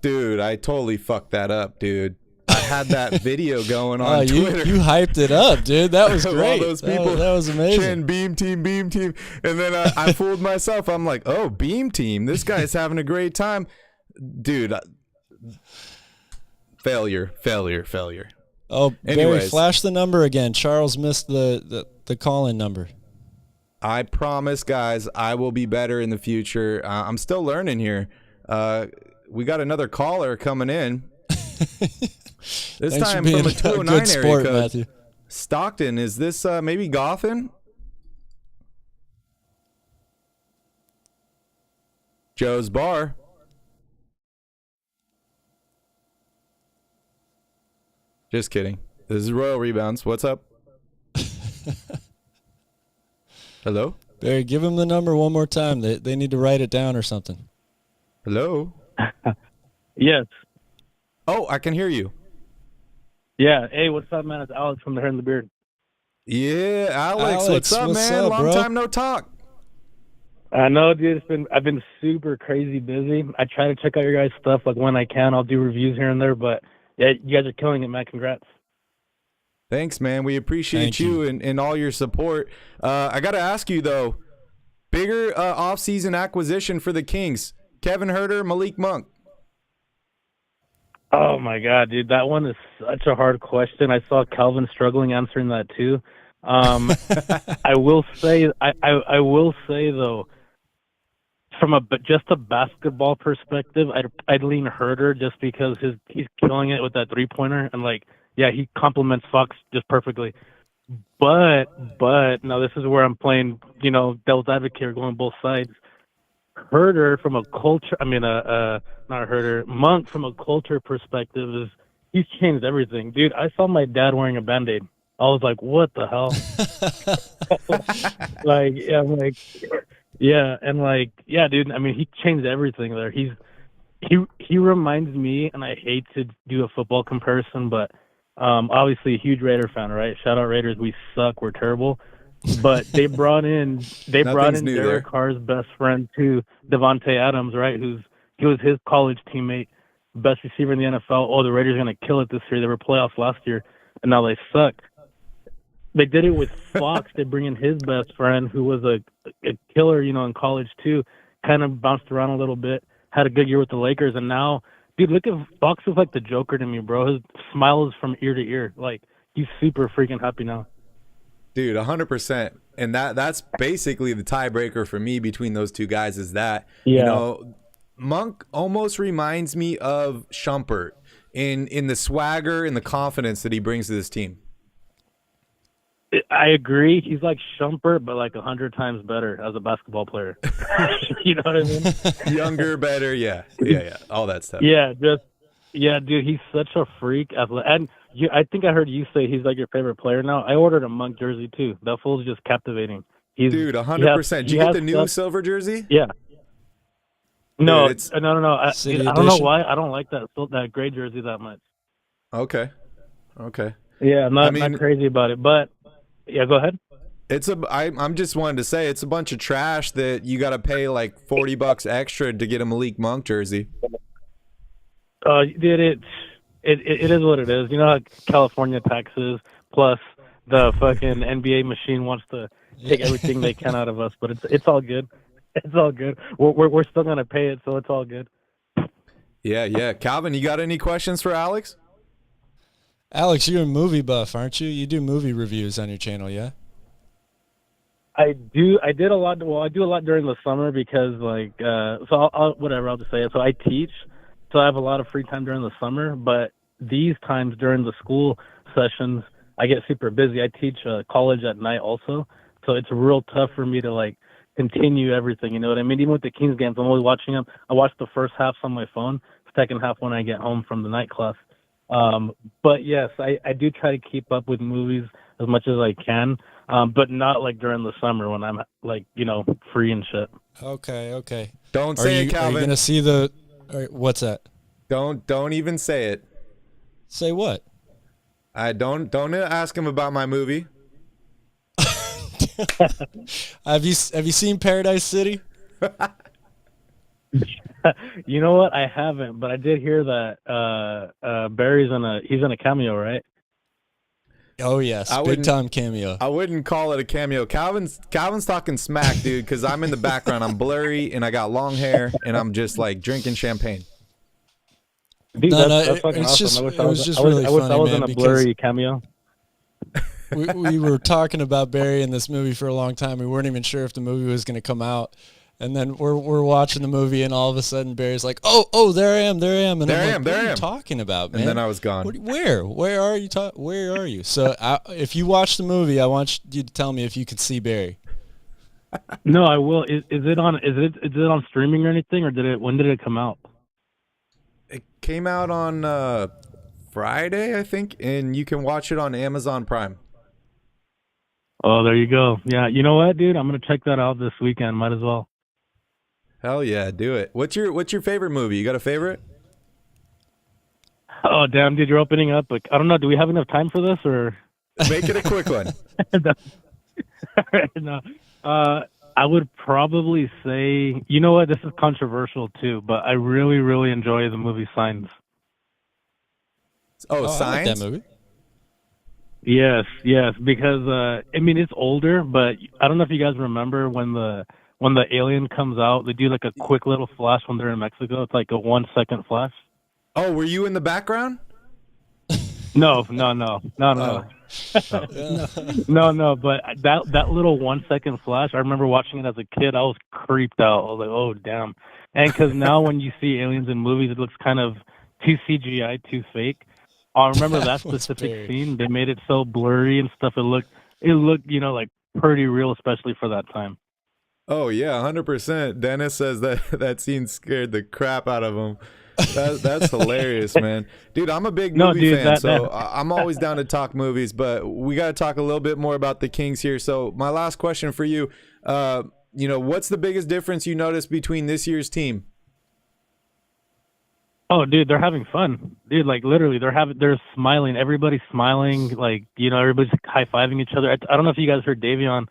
Dude, I totally fucked that up, dude. I had that video going on Twitter. You hyped it up, dude. That was Of great. all those people that was amazing. chanting beam team. And then I fooled myself. I'm like, oh, beam team. This guy's having a great time. Dude, failure. Oh, Barry, Anyways. flash the number again. Charles missed the call-in number. I promise, guys, I will be better in the future. I'm still learning here. We got another caller coming in. This Thanks time for being from a a 209 good sport, area code. Matthew. Stockton, is this maybe Gothen? Joe's Bar. Just kidding. This is Royal Rebounds. What's up? Hello? Barry, give him the number one more time. They need to write it down or something. Hello? Yes. Oh, I can hear you. Yeah. Hey, what's up, man? It's Alex from the Hair and the Beard. Yeah, Alex, Alex, what's up, what's man? up, Long bro? time no talk. I know, dude. I've been super crazy busy. I try to check out your guys' stuff like when I can. I'll do reviews here and there, but yeah, you guys are killing it, man. Congrats. Thanks, man. We appreciate Thank you. and all your support. I got to ask you, though, bigger offseason acquisition for the Kings, Kevin Huerter, Malik Monk. Oh my God, dude, that one is such a hard question. I saw Calvin struggling answering that too. I will say, I will say though, from just a basketball perspective, I'd lean Herder just because he's killing it with that 3-pointer, and like, yeah, he complements Fox just perfectly. But now this is where I'm playing, devil's advocate, going both sides. Herder from a culture, not Herder, Monk from a culture perspective he's changed everything, dude. I saw my dad wearing a Band-Aid. I was like, what the hell? Dude. I mean, he changed everything there. He reminds me, and I hate to do a football comparison, but obviously a huge Raider fan, right? Shout out Raiders. We suck. We're terrible. But they brought in Derek Carr's best friend too, Devontae Adams, right? He was his college teammate, best receiver in the NFL. Oh, the Raiders are gonna kill it this year. They were playoffs last year, and now they suck. They did it with Fox. They bring in his best friend, who was a killer, in college too. Kind of bounced around a little bit, had a good year with the Lakers, and now, dude, look at Fox is like the Joker to me, bro. His smile is from ear to ear. Like, he's super freaking happy now. Dude, 100%. And that's basically the tiebreaker for me between those two guys is that, Monk almost reminds me of Shumpert in the swagger and the confidence that he brings to this team. I agree. He's like Shumpert, but like 100 times better as a basketball player. You know what I mean? Younger, better, yeah, all that stuff. Dude, he's such a freak athlete. And I think I heard you say he's like your favorite player now. I ordered a Monk jersey too. That fool's just captivating. Dude, 100%. Did you get the new silver jersey? Yeah. No, Dude, no. I don't know why. I don't like that gray jersey that much. Okay. Yeah, I'm not crazy about it, but yeah, go ahead. I'm just wanting to say it's a bunch of trash that you got to pay like $40 extra to get a Malik Monk jersey. Dude, it is what it is. You know how California taxes plus the fucking NBA machine wants to take everything they can out of us, but it's all good. It's all good. We're still gonna pay it, so it's all good. Yeah. Calvin, you got any questions for Alex? Alex, you're a movie buff, aren't you? You do movie reviews on your channel, yeah? I do. I did a lot. Well, I do a lot during the summer because, I'll just say it. So I teach, so I have a lot of free time during the summer. But these times during the school sessions, I get super busy. I teach college at night also, so it's real tough for me to continue everything. You know what I mean? Even with the Kings games, I'm always watching them. I watch the first half on my phone, second half when I get home from the night class. But yes, I do try to keep up with movies as much as I can, but not during the summer when I'm free and shit. Okay. Don't say it, Calvin. Are you gonna see the? What's that? Don't even say it. Say what? I don't ask him about my movie. Have you seen Paradise City? You know what? I haven't, but I did hear that Barry's he's in a cameo, right? Oh yes, big time cameo. I wouldn't call it a cameo. Calvin's talking smack, dude, because I'm in the background. I'm blurry and I got long hair and I'm just drinking champagne. Dude, that's fucking awesome. It was just really funny, I was man, in a blurry cameo. we were talking about Barry in this movie for a long time. We weren't even sure if the movie was going to come out. And then we're watching the movie, and all of a sudden Barry's like, "Oh, there I am." And what are you talking about, man? And then I was gone. Where are you? Where are you? So if you watch the movie, I want you to tell me if you can see Barry. No, I will. Is it on streaming or anything, or when did it come out? It came out on Friday, I think, and you can watch it on Amazon Prime. Oh, there you go. Yeah, you know what, dude? I'm gonna check that out this weekend. Might as well. Hell yeah, do it. What's your favorite movie? You got a favorite? Oh, damn, dude, you're opening up. Like, I don't know. Do we have enough time for this, or? Make it a quick one. No. I would probably say, you know what? This is controversial too, but I really, really enjoy the movie Signs. Oh, I like Signs? that movie. Yes, yes, because I mean it's older, but I don't know if you guys remember when the alien comes out, they do like a quick little flash when they're in Mexico. It's like a 1 second flash. Oh, were you in the background? No. No. But that little 1 second flash, I remember watching it as a kid. I was creeped out. I was like, oh damn. And because now when you see aliens in movies, it looks kind of too CGI, too fake. I remember that was specific very- scene. They made it so blurry and stuff. It looked, like pretty real, especially for that time. Oh yeah, 100%. Dennis says that scene scared the crap out of him. That's hilarious, man. Dude, I'm a big movie fan, so I'm always down to talk movies, but we got to talk a little bit more about the Kings here. So my last question for you, what's the biggest difference you noticed between this year's team? Oh, dude, they're having fun. Dude, like literally, they're smiling. Everybody's smiling. Like, everybody's high fiving each other. I don't know if you guys heard Davion.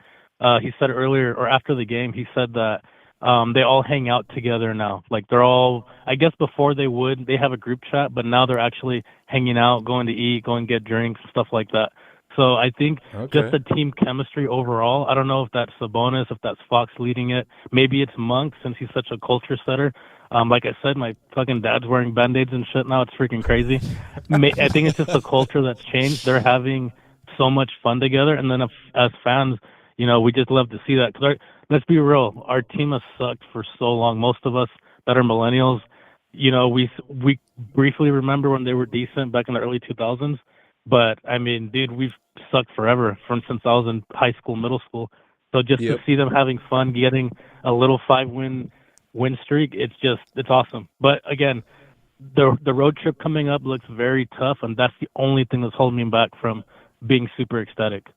He said earlier or after the game, he said that they all hang out together now. Like they're all, I guess before they have a group chat, but now they're actually hanging out, going to eat, going to get drinks, stuff like that. So I think just the team chemistry overall, I don't know if that's Sabonis, if that's Fox leading it. Maybe it's Monk since he's such a culture setter. Like I said, my fucking dad's wearing Band-Aids and shit now. It's freaking crazy. I think it's just the culture that's changed. They're having so much fun together. And then as fans, we just love to see that. Because let's be real, our team has sucked for so long. Most of us that are millennials, we briefly remember when they were decent back in the early 2000s. But, I mean, dude, we've sucked forever since I was in high school, middle school. So just to see them having fun, getting a little 5-win streak, it's awesome. But again, the road trip coming up looks very tough, and that's the only thing that's holding me back from being super ecstatic.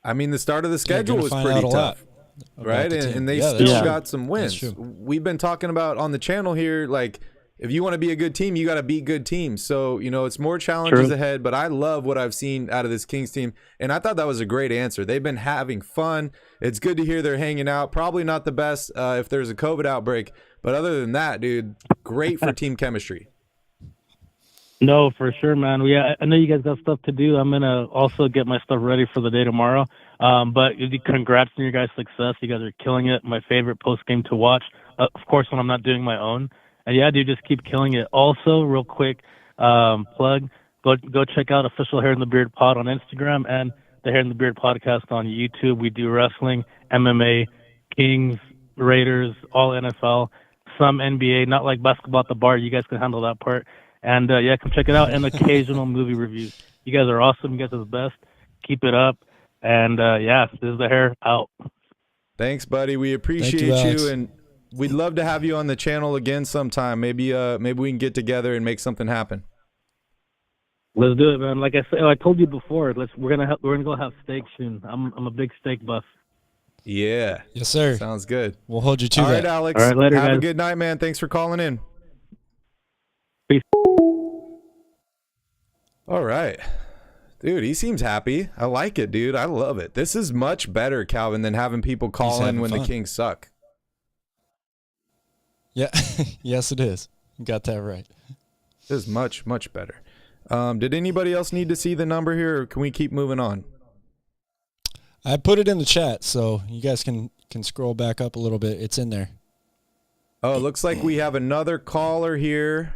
I mean, the start of the schedule was pretty tough, right? And they still got some wins. We've been talking about on the channel here, like, if you want to be a good team, you got to beat good teams. So, it's more challenges ahead, but I love what I've seen out of this Kings team. And I thought that was a great answer. They've been having fun. It's good to hear they're hanging out. Probably not the best if there's a COVID outbreak. But other than that, dude, great for team chemistry. No, for sure, man. Yeah, I know you guys got stuff to do. I'm going to also get my stuff ready for the day tomorrow. But congrats on your guys' success. You guys are killing it. My favorite post-game to watch, of course, when I'm not doing my own. And yeah, dude, just keep killing it. Also, real quick, plug, go check out Official Hair in the Beard Pod on Instagram and the Hair in the Beard Podcast on YouTube. We do wrestling, MMA, Kings, Raiders, all NFL, some NBA, not like basketball at the bar. You guys can handle that part. And yeah, come check it out. And occasional movie reviews. You guys are awesome. You guys are the best. Keep it up. And yeah, this is the Hair out. Thanks, buddy. We appreciate you, and we'd love to have you on the channel again sometime. Maybe we can get together and make something happen. Let's do it, man. Like I said, I told you before. We're gonna go have steak soon. I'm a big steak buff. Yeah. Yes, sir. Sounds good. We'll hold you to that. All right, Alex. All right, later, have guys. a good night, man. Thanks for calling in. Peace. All right. Dude, he seems happy. I like it, dude. I love it. This is much better, Calvin, than having people call in when the Kings suck. Yeah. Yes, it is. You got that right. This is much, much better. Did anybody else need to see the number here, or can we keep moving on? I put it in the chat, so you guys can scroll back up a little bit. It's in there. Oh, it looks like we have another caller here.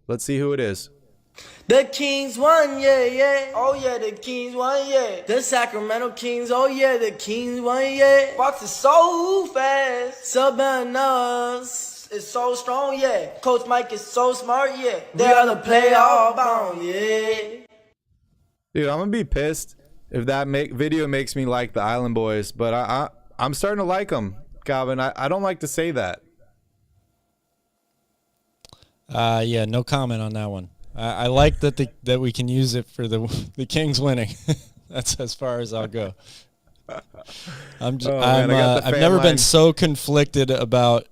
Let's see who it is. The Kings won, yeah, yeah. Oh, yeah, the Kings won, yeah. The Sacramento Kings, oh, yeah, the Kings won, yeah. Fox is so fast. Sabonis is so strong, yeah. Coach Mike is so smart, yeah. They are the playoff bound, yeah. Dude, I'm going to be pissed if that video makes me like the Island Boys, but I'm starting to like them, Calvin. I don't like to say that. Yeah, no comment on that one. I like that we can use it for the Kings winning. That's as far as I'll go. I've fan never line. been so conflicted about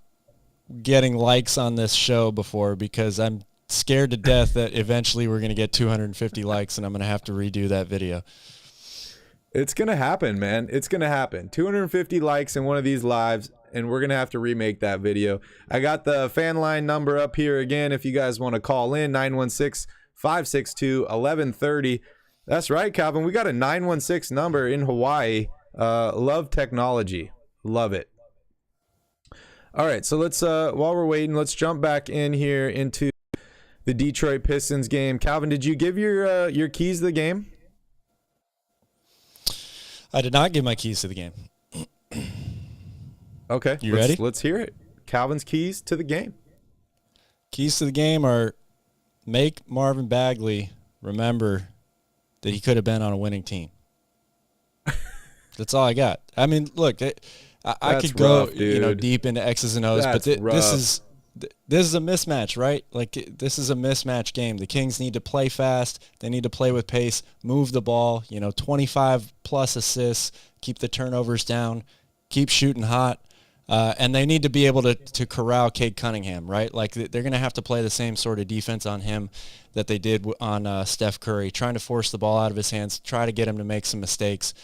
getting likes on this show before because I'm scared to death that eventually we're going to get 250 likes and I'm going to have to redo that video. It's going to happen, man. It's going to happen. 250 likes in one of these lives, and we're going to have to remake that video. I got the fan line number up here again if you guys want to call in, 916-562-1130. That's right, Calvin. We got a 916 number in Hawaii. Love technology. Love it. All right, so let's while we're waiting, let's jump back in here into the Detroit Pistons game. Calvin, did you give your keys to the game? I did not give my keys to the game. Okay. You ready? Let's hear it. Calvin's keys to the game. Keys to the game are make Marvin Bagley remember that he could have been on a winning team. That's all I got. I mean, look, I could go rough, deep into X's and O's, but this is a mismatch, right? Like this is a mismatch game. The Kings need to play fast. They need to play with pace, move the ball, 25 plus assists, keep the turnovers down, keep shooting hot. And they need to be able to corral Cade Cunningham, right? Like they're going to have to play the same sort of defense on him that they did on Steph Curry, trying to force the ball out of his hands, try to get him to make some mistakes.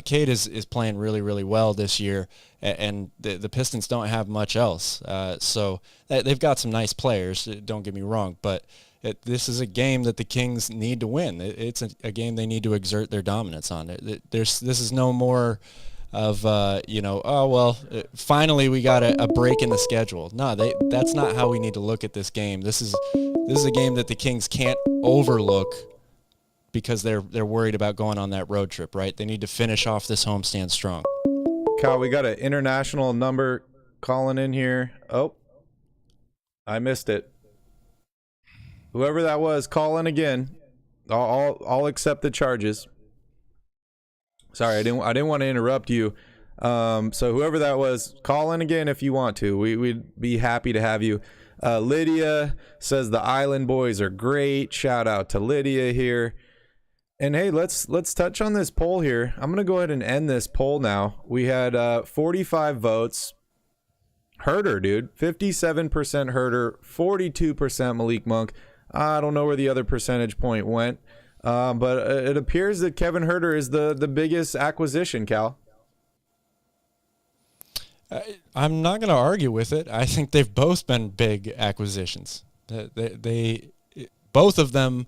Cade is playing really, really well this year, and the Pistons don't have much else. So they've got some nice players, don't get me wrong, but this is a game that the Kings need to win. It's a game they need to exert their dominance on. This is no more of, finally we got a break in the schedule. No, that's not how we need to look at this game. This is a game that the Kings can't overlook because they're worried about going on that road trip, right? They need to finish off this homestand strong. Kyle, we got an international number calling in here. Oh, I missed it. Whoever that was, call in again. I'll accept the charges. Sorry, I didn't want to interrupt you. So whoever that was, call in again if you want to. We'd be happy to have you. Lydia says the Island Boys are great. Shout out to Lydia here. And hey, let's touch on this poll here. I'm gonna go ahead and end this poll now. We had 45 votes. Herder, dude, 57% Herder, 42% Malik Monk. I don't know where the other percentage point went. But it appears that Kevin Herter is the biggest acquisition, Cal. I'm not going to argue with it. I think they've both been big acquisitions. Both of them,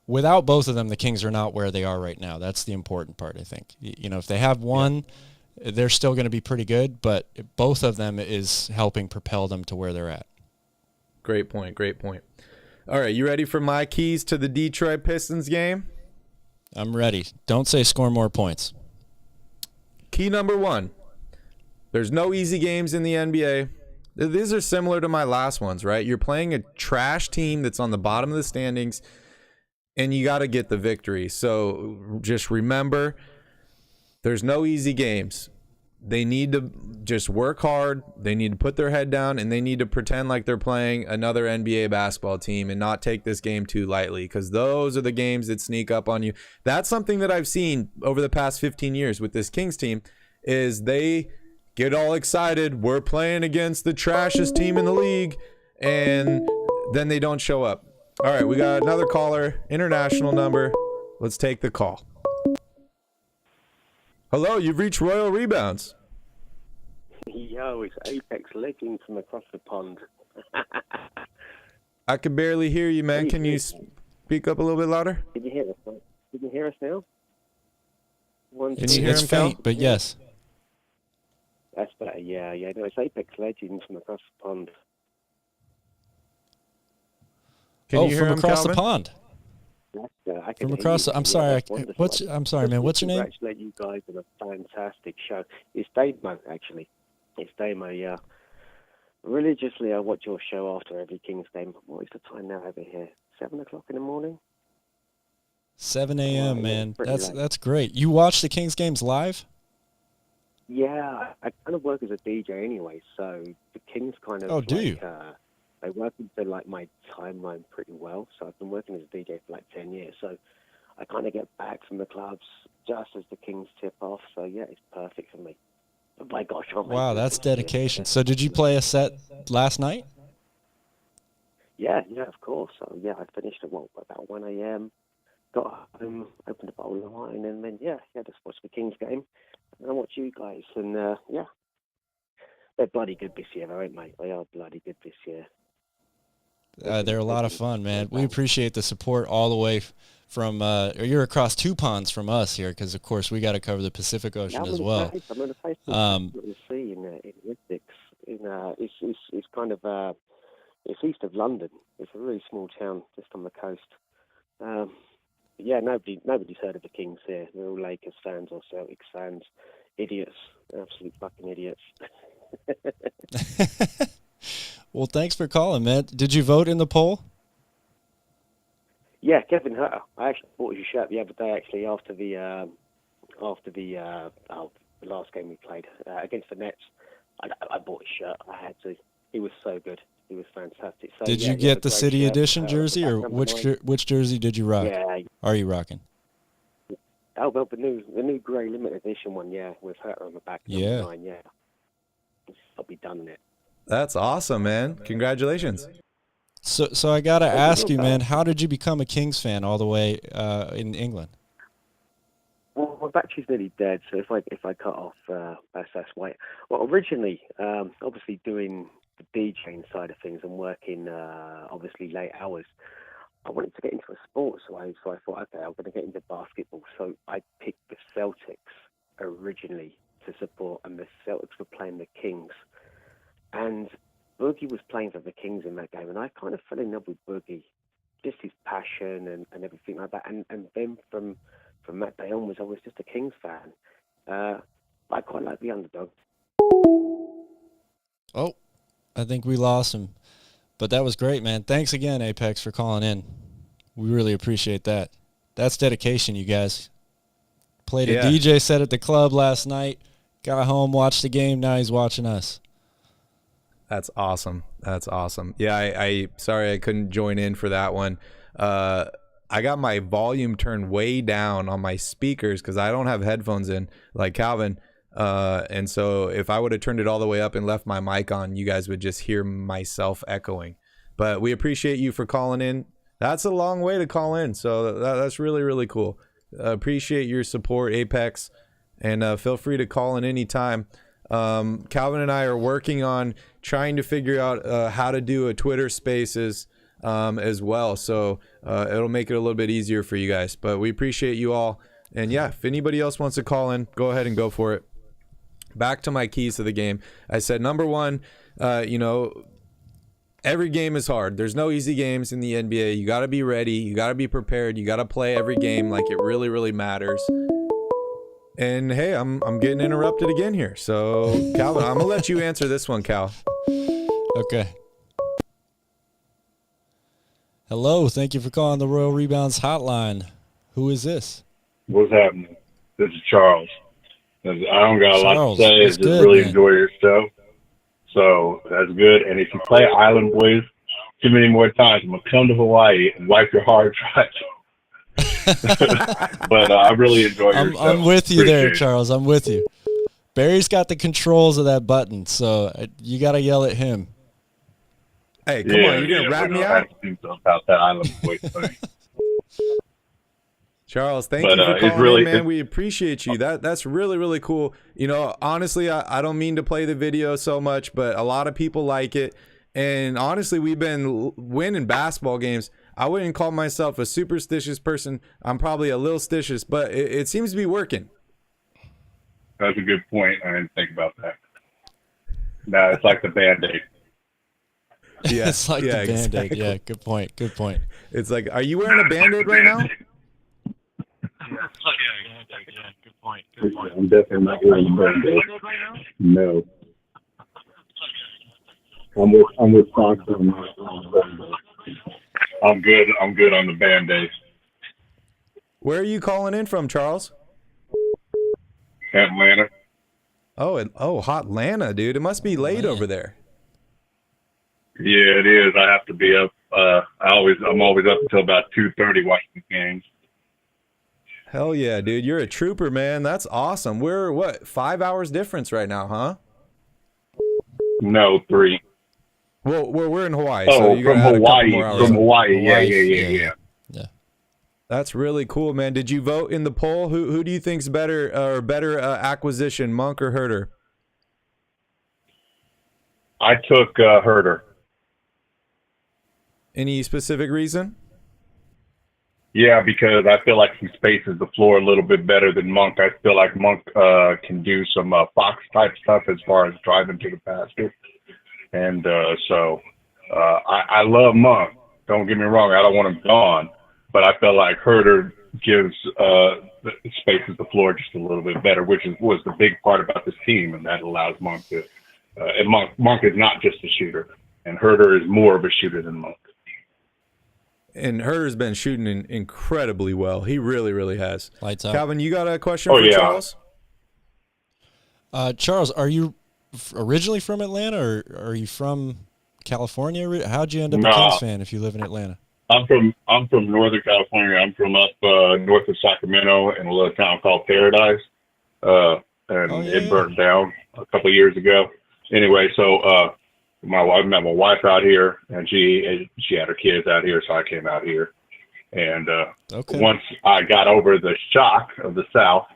without both of them, the Kings are not where they are right now. That's the important part, I think. If they have one, they're still going to be pretty good, but both of them is helping propel them to where they're at. Great point. All right, you ready for my keys to the Detroit Pistons game? I'm ready. Don't say score more points. Key number 1. There's no easy games in the NBA. These are similar to my last ones, right? You're playing a trash team that's on the bottom of the standings, and you got to get the victory. So just remember, there's no easy games. They need to just work hard. They need to put their head down, and they need to pretend like they're playing another NBA basketball team and not take this game too lightly, because those are the games that sneak up on you. That's something that I've seen over the past 15 years with this Kings team is they get all excited. We're playing against the trashiest team in the league, and then they don't show up. All right, we got another caller, international number. Let's take the call. Hello, you've reached Royal Rebounds. Yo, it's Apex Legend from across the pond. I can barely hear you, man. Can you speak up a little bit louder? Can you hear us? Can you hear us now? Can you hear it's him, Cal? faint, but yes. That's better, yeah. No, it's Apex Legend from across the pond. Can you hear from him, across Calvin? the pond. I can From hear across you. I'm sorry. Wonderful. I'm sorry, man. What's your name? Congratulate you guys on a fantastic show. It's Damo, actually. It's Damo, yeah. Religiously, I watch your show after every Kings game. What is the time now over here? 7 o'clock in the morning? 7 a.m., yeah, man. pretty late. That's great. You watch the Kings games live? Yeah, I kind of work as a DJ anyway, so the Kings kind of do you? they work into like my timeline pretty well. So I've been working as a DJ for like 10 years, so I kind of get back from the clubs just as the Kings tip off. So yeah, it's perfect for me. But my gosh, Wow, that's dedication. So did you play a set last night? Yeah, of course. So yeah, I finished at about 1 a.m. Got home, opened a bottle of wine, and then just watched the Kings game. And I watch you guys, and they're bloody good this year, aren't they? They are bloody good this year. They're a lot of fun, man. We appreciate the support all the way from. You're across 2 ponds from us here, because of course we got to cover the Pacific Ocean as well. I'm in a place in the sea in Essex. It's kind of it's east of London. It's a really small town just on the coast. Nobody's heard of the Kings here. They're all Lakers fans or Celtics fans. Idiots, absolute fucking idiots. Well, thanks for calling, man. Did you vote in the poll? Yeah, Kevin Hutter. I actually bought his shirt the other day, actually, after the last game we played against the Nets. I bought his shirt. I had to. He was so good. He was fantastic. So, did you get the City Edition jersey, or which jersey did you rock? Yeah. Are you rocking? Oh, well, the new grey limited edition one, with Hutter on the back. Yeah. 9, yeah. I'll be done in it. That's awesome, man. Congratulations. So I got to ask you, man, how did you become a Kings fan all the way in England? Well, my battery's nearly dead, so if I cut off, that's why. Well, originally, obviously doing the DJing side of things and working, obviously late hours, I wanted to get into a sport, so I thought, okay, I'm going to get into basketball. So I picked the Celtics originally to support, and the Celtics were playing the Kings. And Boogie was playing for the Kings in that game, and I kind of fell in love with Boogie, just his passion and everything like that. And then from that day onwards, I was just a Kings fan. I quite like the underdog. Oh, I think we lost him. But that was great, man. Thanks again, Apex, for calling in. We really appreciate that. That's dedication, you guys. Played a DJ set at the club last night, got home, watched the game, now he's watching us. That's awesome. That's awesome. Yeah, I sorry I couldn't join in for that one. I got my volume turned way down on my speakers because I don't have headphones in like Calvin. And so if I would have turned it all the way up and left my mic on, you guys would just hear myself echoing. But we appreciate you for calling in. That's a long way to call in. So that's really, really cool. Appreciate your support, Apex. And feel free to call in anytime. Calvin and I are working on trying to figure out how to do a Twitter Spaces as well. So it'll make it a little bit easier for you guys. But we appreciate you all. And yeah, if anybody else wants to call in, go ahead and go for it. Back to my keys to the game. I said, number one, every game is hard. There's no easy games in the NBA. You got to be ready. You got to be prepared. You got to play every game like it really, really matters. And hey, I'm getting interrupted again here. So Calvin, I'm gonna let you answer this one, Cal. Okay. Hello, thank you for calling the Royal Rebounds hotline. Who is this? What's happening? This is Charles. I don't got a lot to say. I just good, really man. enjoy your show. So that's good. And if you play Island Boys too many more times, I'm gonna come to Hawaii and wipe your hard drive. But I really enjoy your show. I'm with you Appreciate there, it. Charles. I'm with you. Barry's got the controls of that button, so you got to yell at him. Hey, come on, you're gonna rap me out, about that Island Boys thing. Charles. Thank you for calling in, man. We appreciate you. That's really, really cool. Honestly, I don't mean to play the video so much, but a lot of people like it. And honestly, we've been winning basketball games. I wouldn't call myself a superstitious person. I'm probably a little stitious, but it seems to be working. That's a good point. I didn't think about that. No, it's like the Band-Aid. Yeah, It's like the Band-Aid. exactly. Yeah, good point. Good point. It's like, are you wearing a Band-Aid right now? Yeah, good point. Good point. I'm definitely not wearing the Band-Aid. No. I'm with Foster. I'm good on the Band-Aid. Where are you calling in from, Charles? Atlanta. Oh, hot Atlanta, dude. It must be late over there. Yeah, it is. I have to be up. I'm always up until about 2:30 watching the games. Hell yeah, dude. You're a trooper, man. That's awesome. We're, what, 5 hours difference right now, huh? No, 3. Well, we're in Hawaii, Oh, so you got from to add a couple Hawaii. more hours. From on. Hawaii. Hawaii, Yeah. Yeah. That's really cool, man. Did you vote in the poll? Who do you think's better acquisition, Monk or Herter? I took Herter. Any specific reason? Yeah, because I feel like he spaces the floor a little bit better than Monk. I feel like Monk can do some Fox type stuff as far as driving to the basket. And I love Monk. Don't get me wrong. I don't want him gone. But I feel like Herter gives spaces the floor just a little bit better, which was the big part about this team, and that allows Monk to. And Monk is not just a shooter, and Herter is more of a shooter than Monk. And Herter's been shooting incredibly well. He really, really has. Lights out. Calvin, you got a question for Charles? Charles, are you originally from Atlanta, or are you from California? How'd you end up a Kings fan if you live in Atlanta? I'm from Northern California. I'm from up north of Sacramento in a little town called Paradise, it burned down a couple of years ago. Anyway, so my wife met my wife out here, and she had her kids out here, so I came out here. And once I got over the shock of the South,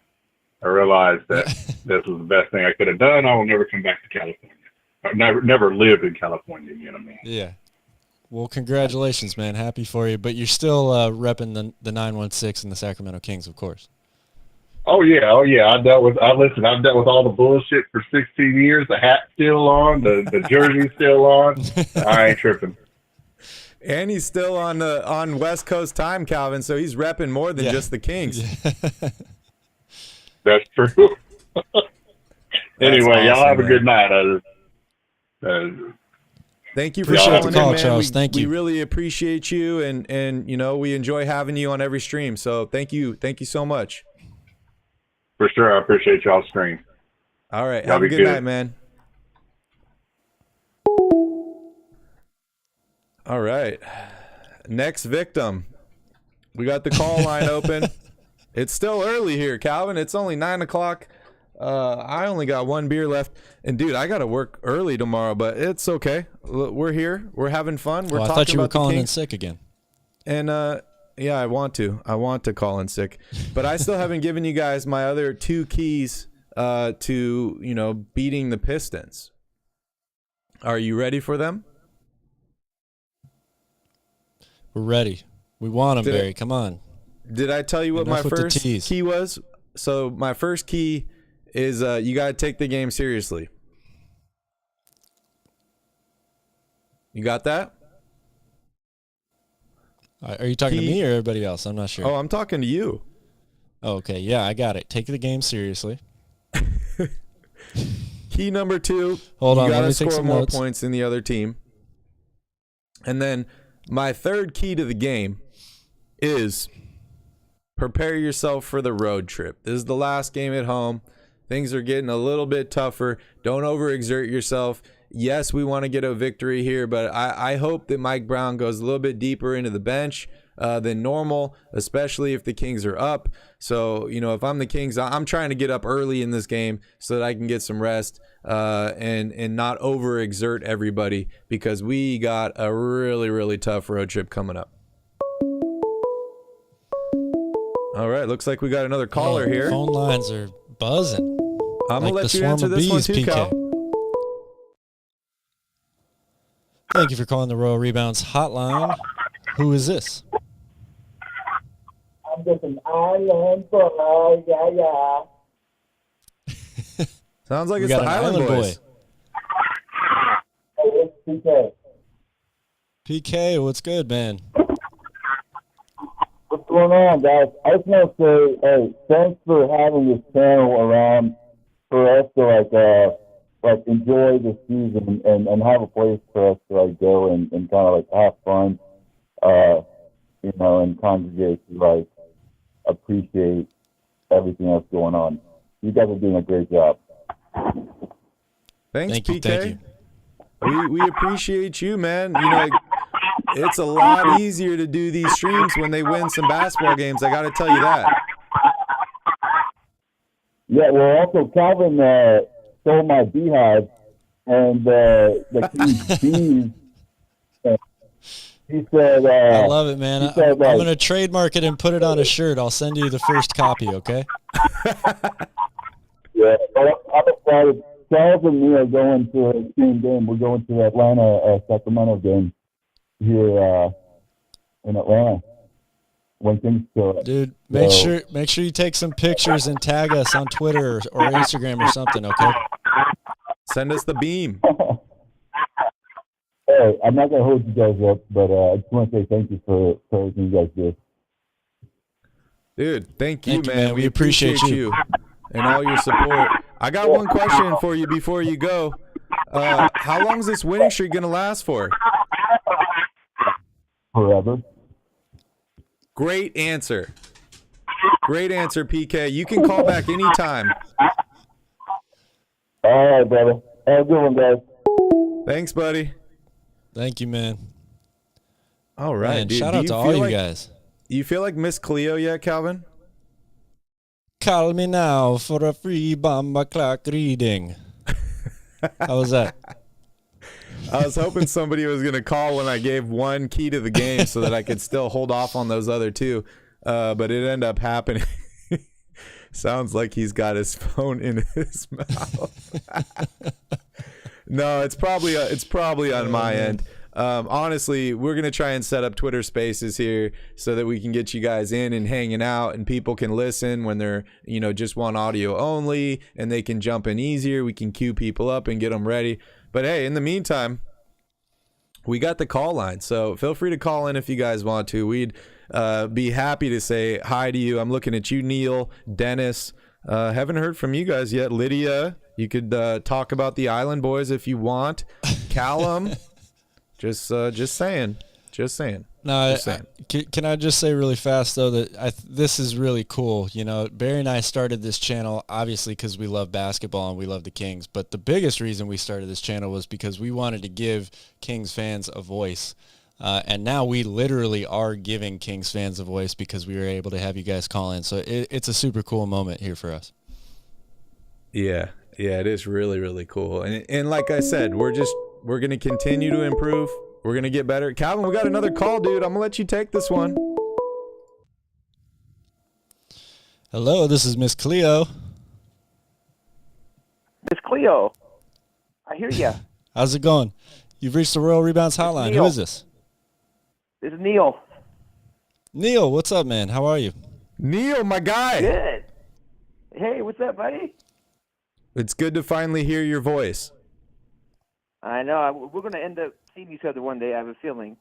I realized that this was the best thing I could have done. I will never come back to California. I've never lived in California, you know what I mean? Yeah. Well, congratulations, man. Happy for you. But you're still repping the 916 and the Sacramento Kings, of course. Oh yeah. I've dealt with all the bullshit for 16 years. The hat's still on, the jersey's still on. I ain't tripping. And he's still on West Coast time, Calvin, so he's repping more than just the Kings. That's true. Anyway, y'all have a good night. Thank you for appreciate calling the call, in, man. Charles. Thank you. We really appreciate you, and you know, we enjoy having you on every stream. So thank you so much. For sure, I appreciate y'all's stream. All right, y'all have a good night, man. All right, next victim. We got the call line open. It's still early here, Calvin. It's only 9 o'clock. I only got one beer left, and dude, I gotta work early tomorrow, but it's okay. We're here. We're having fun. We're talking I thought you were about the calling in Kings. sick again. And yeah, I want to call in sick, but I still haven't given you guys my other 2 keys to, you know, beating the Pistons. Are you ready for them? We're ready. We want them, Barry. Come on. Did I tell you what my first key was? So my first key is you got to take the game seriously. You got that? Are you talking to me or everybody else? I'm not sure. Oh, I'm talking to you. Oh, okay. Yeah, I got it. Take the game seriously. Key number 2. Hold on. You got Let to me take score some more notes. points than the other team. And then my third key to the game is prepare yourself for the road trip. This is the last game at home. Things are getting a little bit tougher. Don't overexert yourself. Yes, we want to get a victory here, but I hope that Mike Brown goes a little bit deeper into the bench than normal, especially if the Kings are up. So, you know, if I'm the Kings, I'm trying to get up early in this game so that I can get some rest and not overexert everybody, because we got a really, really tough road trip coming up. All right, looks like we got another caller here. Phone lines are buzzing. I'm going to let you swarm answer of this one bees, too, PK. Cal. Thank you for calling the Royal Rebounds hotline. Who is this? I'm just an island boy, yeah. Sounds like We it's got the an Island Boys. Hey, it's PK. PK, what's good, man? What's going on, guys? I just want to say, hey, thanks for having this channel around for us to enjoy the season and have a place for us to go and kind of have fun, you know, and congregate to appreciate everything that's going on. You guys are doing a great job. Thanks, Thank you, PK. thank you. We appreciate you, man. You know, it's a lot easier to do these streams when they win some basketball games. I got to tell you that. Yeah, well, also Calvin stole my beehive, and the King's bees. He said, I love it, man. I'm like, going to trademark it and put it on a shirt. I'll send you the first copy, okay? yeah, I'm excited. Charles and me are going to the same game. We're going to the Atlanta Sacramento game here in Atlanta when Kings show up. Dude, make sure you take some pictures and tag us on Twitter or Instagram or something, okay? Send us the beam. Hey, I'm not going to hold you guys up, but I just want to say thank you for everything you guys do. Dude, thank you, man. We appreciate you and all your support. I got one question for you before you go. How long is this winning streak going to last for? Forever. Great answer. Great answer, PK. You can call back anytime. All right, brother. Have a good one, guys. Thanks, buddy. Thank you, man. All right, man, dude. Shout out to all you guys. You feel like Miss Cleo yet, Calvin? Call me now for a free bomb clock reading. How was that? I was hoping somebody was going to call when I gave one key to the game so that I could still hold off on those other two, but it ended up happening. Sounds like he's got his phone in his mouth. No, it's probably on my end. Honestly, we're going to try and set up Twitter Spaces here so that we can get you guys in and hanging out and people can listen when they're, just want audio only and they can jump in easier. We can queue people up and get them ready. But hey, in the meantime, we got the call line. So feel free to call in if you guys want to. We'd be happy to say hi to you. I'm looking at you, Neil, Dennis. Haven't heard from you guys yet. Lydia, you could talk about the Island Boys if you want. Callum, just saying. No, can I just say really fast though that this is really cool. Barry and I started this channel obviously because we love basketball and we love the Kings. But the biggest reason we started this channel was because we wanted to give Kings fans a voice. And now we literally are giving Kings fans a voice because we were able to have you guys call in. So it's a super cool moment here for us. Yeah, it is really, really cool. And like I said, we're going to continue to improve. We're going to get better. Calvin, we got another call, dude. I'm going to let you take this one. Hello, this is Miss Cleo. Miss Cleo, I hear ya. How's it going? You've reached the Royal Rebounds hotline. Who is this? This is Neil. Neil, what's up, man? How are you? Neil, my guy. Good. Hey, what's up, buddy? It's good to finally hear your voice. I know. We're going to end up seeing each other one day, I have a feeling.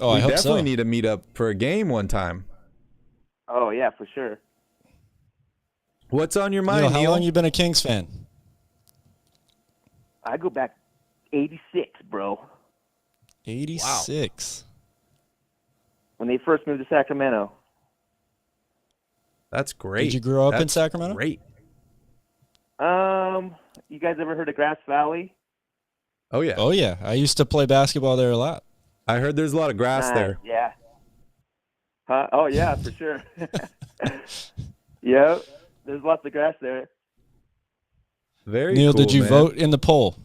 Oh, I hope so. We definitely need to meet up for a game one time. Oh, yeah, for sure. What's on your mind, Neil? How long you been a Kings fan? I go back 86, bro. 86. Wow. When they first moved to Sacramento. That's great. Did you grow up in Sacramento? Great. You guys ever heard of Grass Valley? Oh, yeah. Oh, yeah. I used to play basketball there a lot. I heard there's a lot of grass there. Yeah. Huh? Oh, yeah, for sure. Yep. There's lots of grass there. Very Neil, cool, did you man. vote in the poll?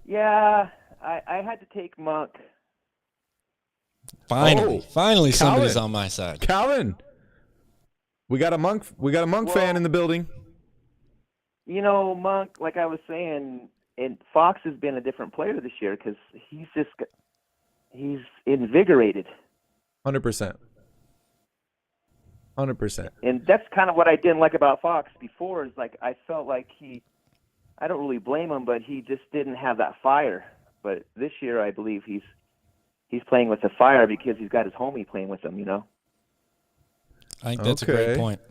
Yeah, I had to take Monk. Finally somebody's on my side. Calvin. We got a Monk fan in the building. Monk, like I was saying, and Fox has been a different player this year because he's invigorated. 100%. 100%. And that's kind of what I didn't like about Fox before is like I felt like I don't really blame him, but he just didn't have that fire. But this year I believe he's playing with the fire because he's got his homie playing with him, I think that's a great point.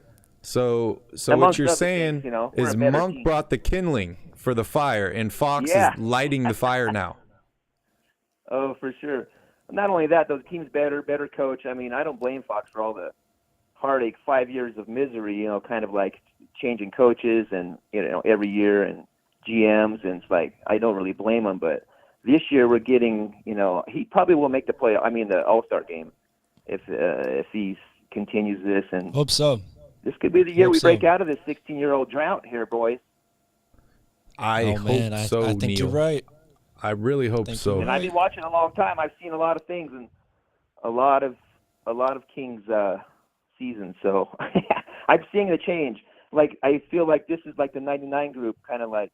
So what you're saying is Monk team. brought the kindling for the fire, and Fox is lighting the fire now. Oh, for sure. Not only that, though, the team's better coach. I mean, I don't blame Fox for all the heartache, 5 years of misery, kind of like changing coaches and, every year and GMs. And it's like, I don't really blame him. But this year we're getting, he probably will make the All-Star game if he continues this. And hope so. This could be the year Hope we break so. out of this 16-year-old drought here, boys. I hope so, I think Neil. you're right. I really hope Think so. you're And I've been watching a long time. I've seen a lot of things and a lot of Kings seasons. So I'm seeing the change. Like I feel like this is like the '99 group, kind of like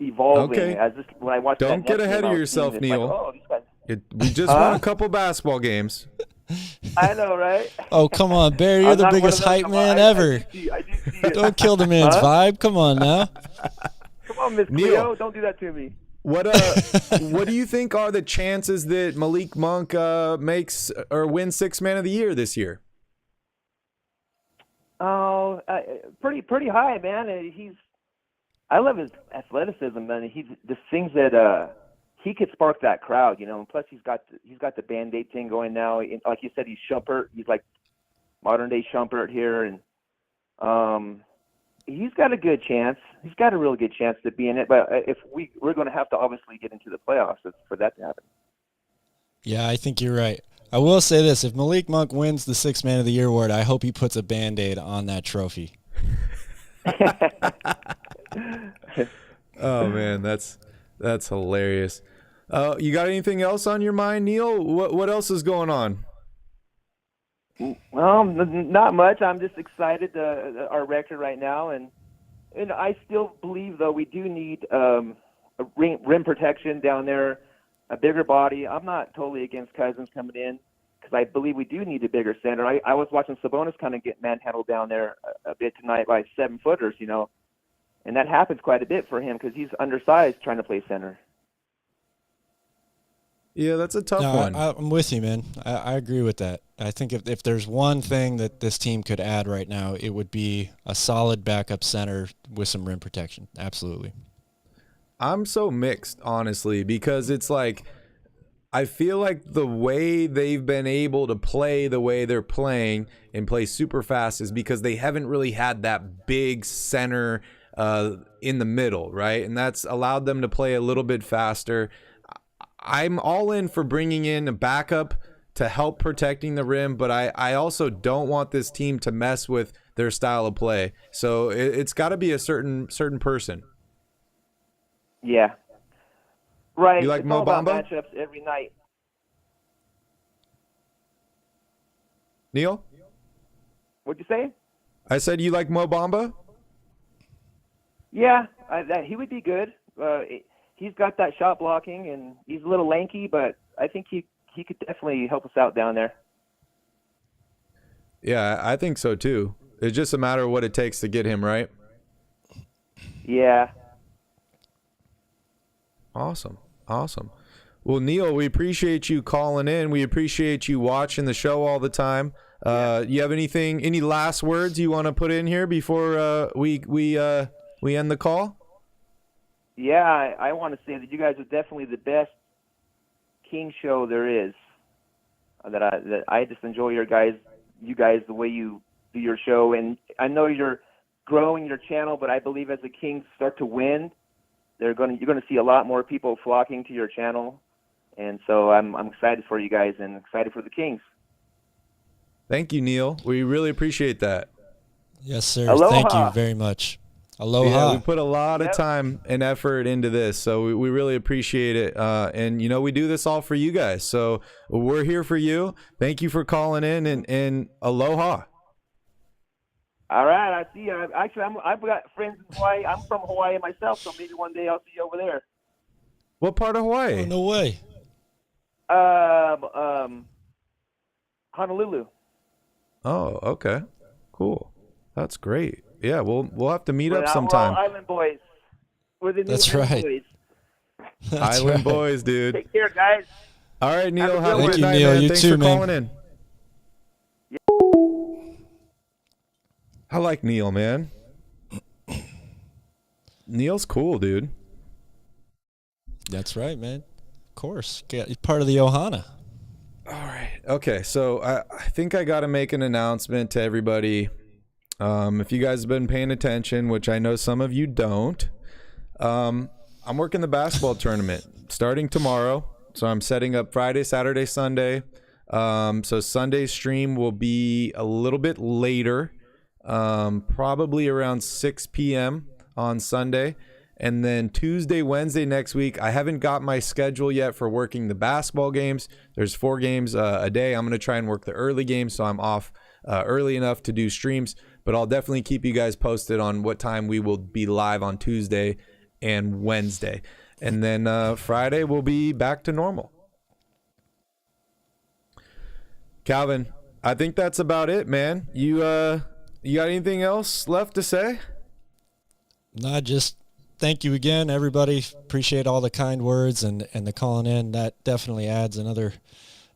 evolving. Okay. As this, when I watch Don't that get Nets ahead game, of I was yourself, seeing this, Neil. Like, oh, these guys. We just won a couple basketball games. I know, right? Oh, come on, Barry. You're I'm the not one biggest of those, hype come man on. ever. I do see it. Don't kill the man's vibe. Come on now. Come on, Miss Neil. Cleo. Don't do that to me. What do you think are the chances that Malik Monk makes or wins Sixth Man of the Year this year? Oh, pretty high, man. I love his athleticism, man. He's the things that he could spark that crowd, you know. And plus, he's got the Band-Aid thing going now. And like you said, he's Shumpert. He's like modern day Shumpert here, and he's got a good chance. He's got a real good chance to be in it. But if we're going to have to obviously get into the playoffs for that to happen. Yeah, I think you're right. I will say this. If Malik Monk wins the Sixth Man of the Year award, I hope he puts a Band-Aid on that trophy. Oh, man, that's hilarious. You got anything else on your mind, Neil? What else is going on? Well, not much. I'm just excited our record right now, and I still believe though we do need a rim protection down there, a bigger body. I'm not totally against Cousins coming in because I believe we do need a bigger center. I was watching Sabonis kind of get manhandled down there a bit tonight by 7-footers, you know, and that happens quite a bit for him because he's undersized trying to play center. Yeah, that's a tough one. I'm with you, man. I agree with that. I think if there's one thing that this team could add right now, it would be a solid backup center with some rim protection. Absolutely. I'm so mixed, honestly, because it's like I feel like the way they've been able to play the way they're playing and play super fast is because they haven't really had that big center in the middle, right? And that's allowed them to play a little bit faster. I'm all in for bringing in a backup to help protecting the rim, but I also don't want this team to mess with their style of play. So it's got to be a certain person. Yeah. Right. You like it's Mo all about Bamba? matchups every night. Neil? What'd you say? I said you like Mo Bamba? Yeah, he would be good. He's got that shot blocking, and he's a little lanky, but I think he could definitely help us out down there. Yeah, I think so too. It's just a matter of what it takes to get him, right? Yeah. Awesome. Well, Neil, we appreciate you calling in. We appreciate you watching the show all the time. You have any last words you want to put in here before we end the call? Yeah, I want to say that you guys are definitely the best King show there is. That I just enjoy you guys the way you do your show, and I know you're growing your channel, but I believe as the Kings start to win, you're going to see a lot more people flocking to your channel, and so I'm excited for you guys and excited for the Kings. Thank you, Neil. We really appreciate that. Yes, sir. Aloha. Thank you very much. Aloha. Yeah, we put a lot of time and effort into this, so we really appreciate it. And, we do this all for you guys, so we're here for you. Thank you for calling in, and aloha. All right, I see you. Actually, I've got friends in Hawaii. I'm from Hawaii myself, so maybe one day I'll see you over there. What part of Hawaii? Oh, no way. Honolulu. Oh, okay. Cool. That's great. Yeah, we'll have to meet up We're sometime. all Island boys. We're the new That's Island right. boys. That's Island right. boys, dude. Take care, guys. All right, Neil. Have a Have a good good one. night, Thank you, Neil. man. You Thanks too, for man. calling in. I like Neil, man. Neil's cool, dude. That's right, man. Of course. He's part of the Ohana. All right. Okay, so I think I got to make an announcement to everybody. If you guys have been paying attention, which I know some of you don't, I'm working the basketball tournament starting tomorrow. So I'm setting up Friday, Saturday, Sunday. So Sunday's stream will be a little bit later, probably around 6 p.m. on Sunday. And then Tuesday, Wednesday next week, I haven't got my schedule yet for working the basketball games. There's 4 games a day. I'm going to try and work the early games, so I'm off early enough to do streams. But I'll definitely keep you guys posted on what time we will be live on Tuesday and Wednesday. And then Friday we'll be back to normal. Calvin, I think that's about it, man. You got anything else left to say? No, just thank you again, everybody. Appreciate all the kind words and the calling in. That definitely adds another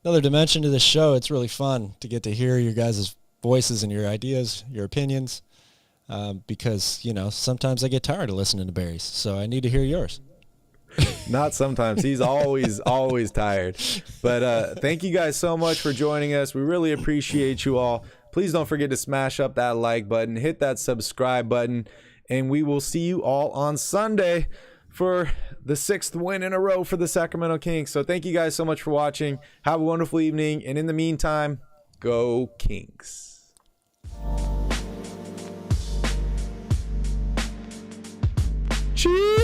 dimension to the show. It's really fun to get to hear your guys' voices and your ideas, your opinions, because, you know, sometimes I get tired of listening to Barry's, so I need to hear yours. Not sometimes. He's always tired. But thank you guys so much for joining us. We really appreciate you all. Please don't forget to smash up that like button, hit that subscribe button, and we will see you all on Sunday for the 6th win in a row for the Sacramento Kings. So thank you guys so much for watching. Have a wonderful evening. And in the meantime, go Kings. Cheers!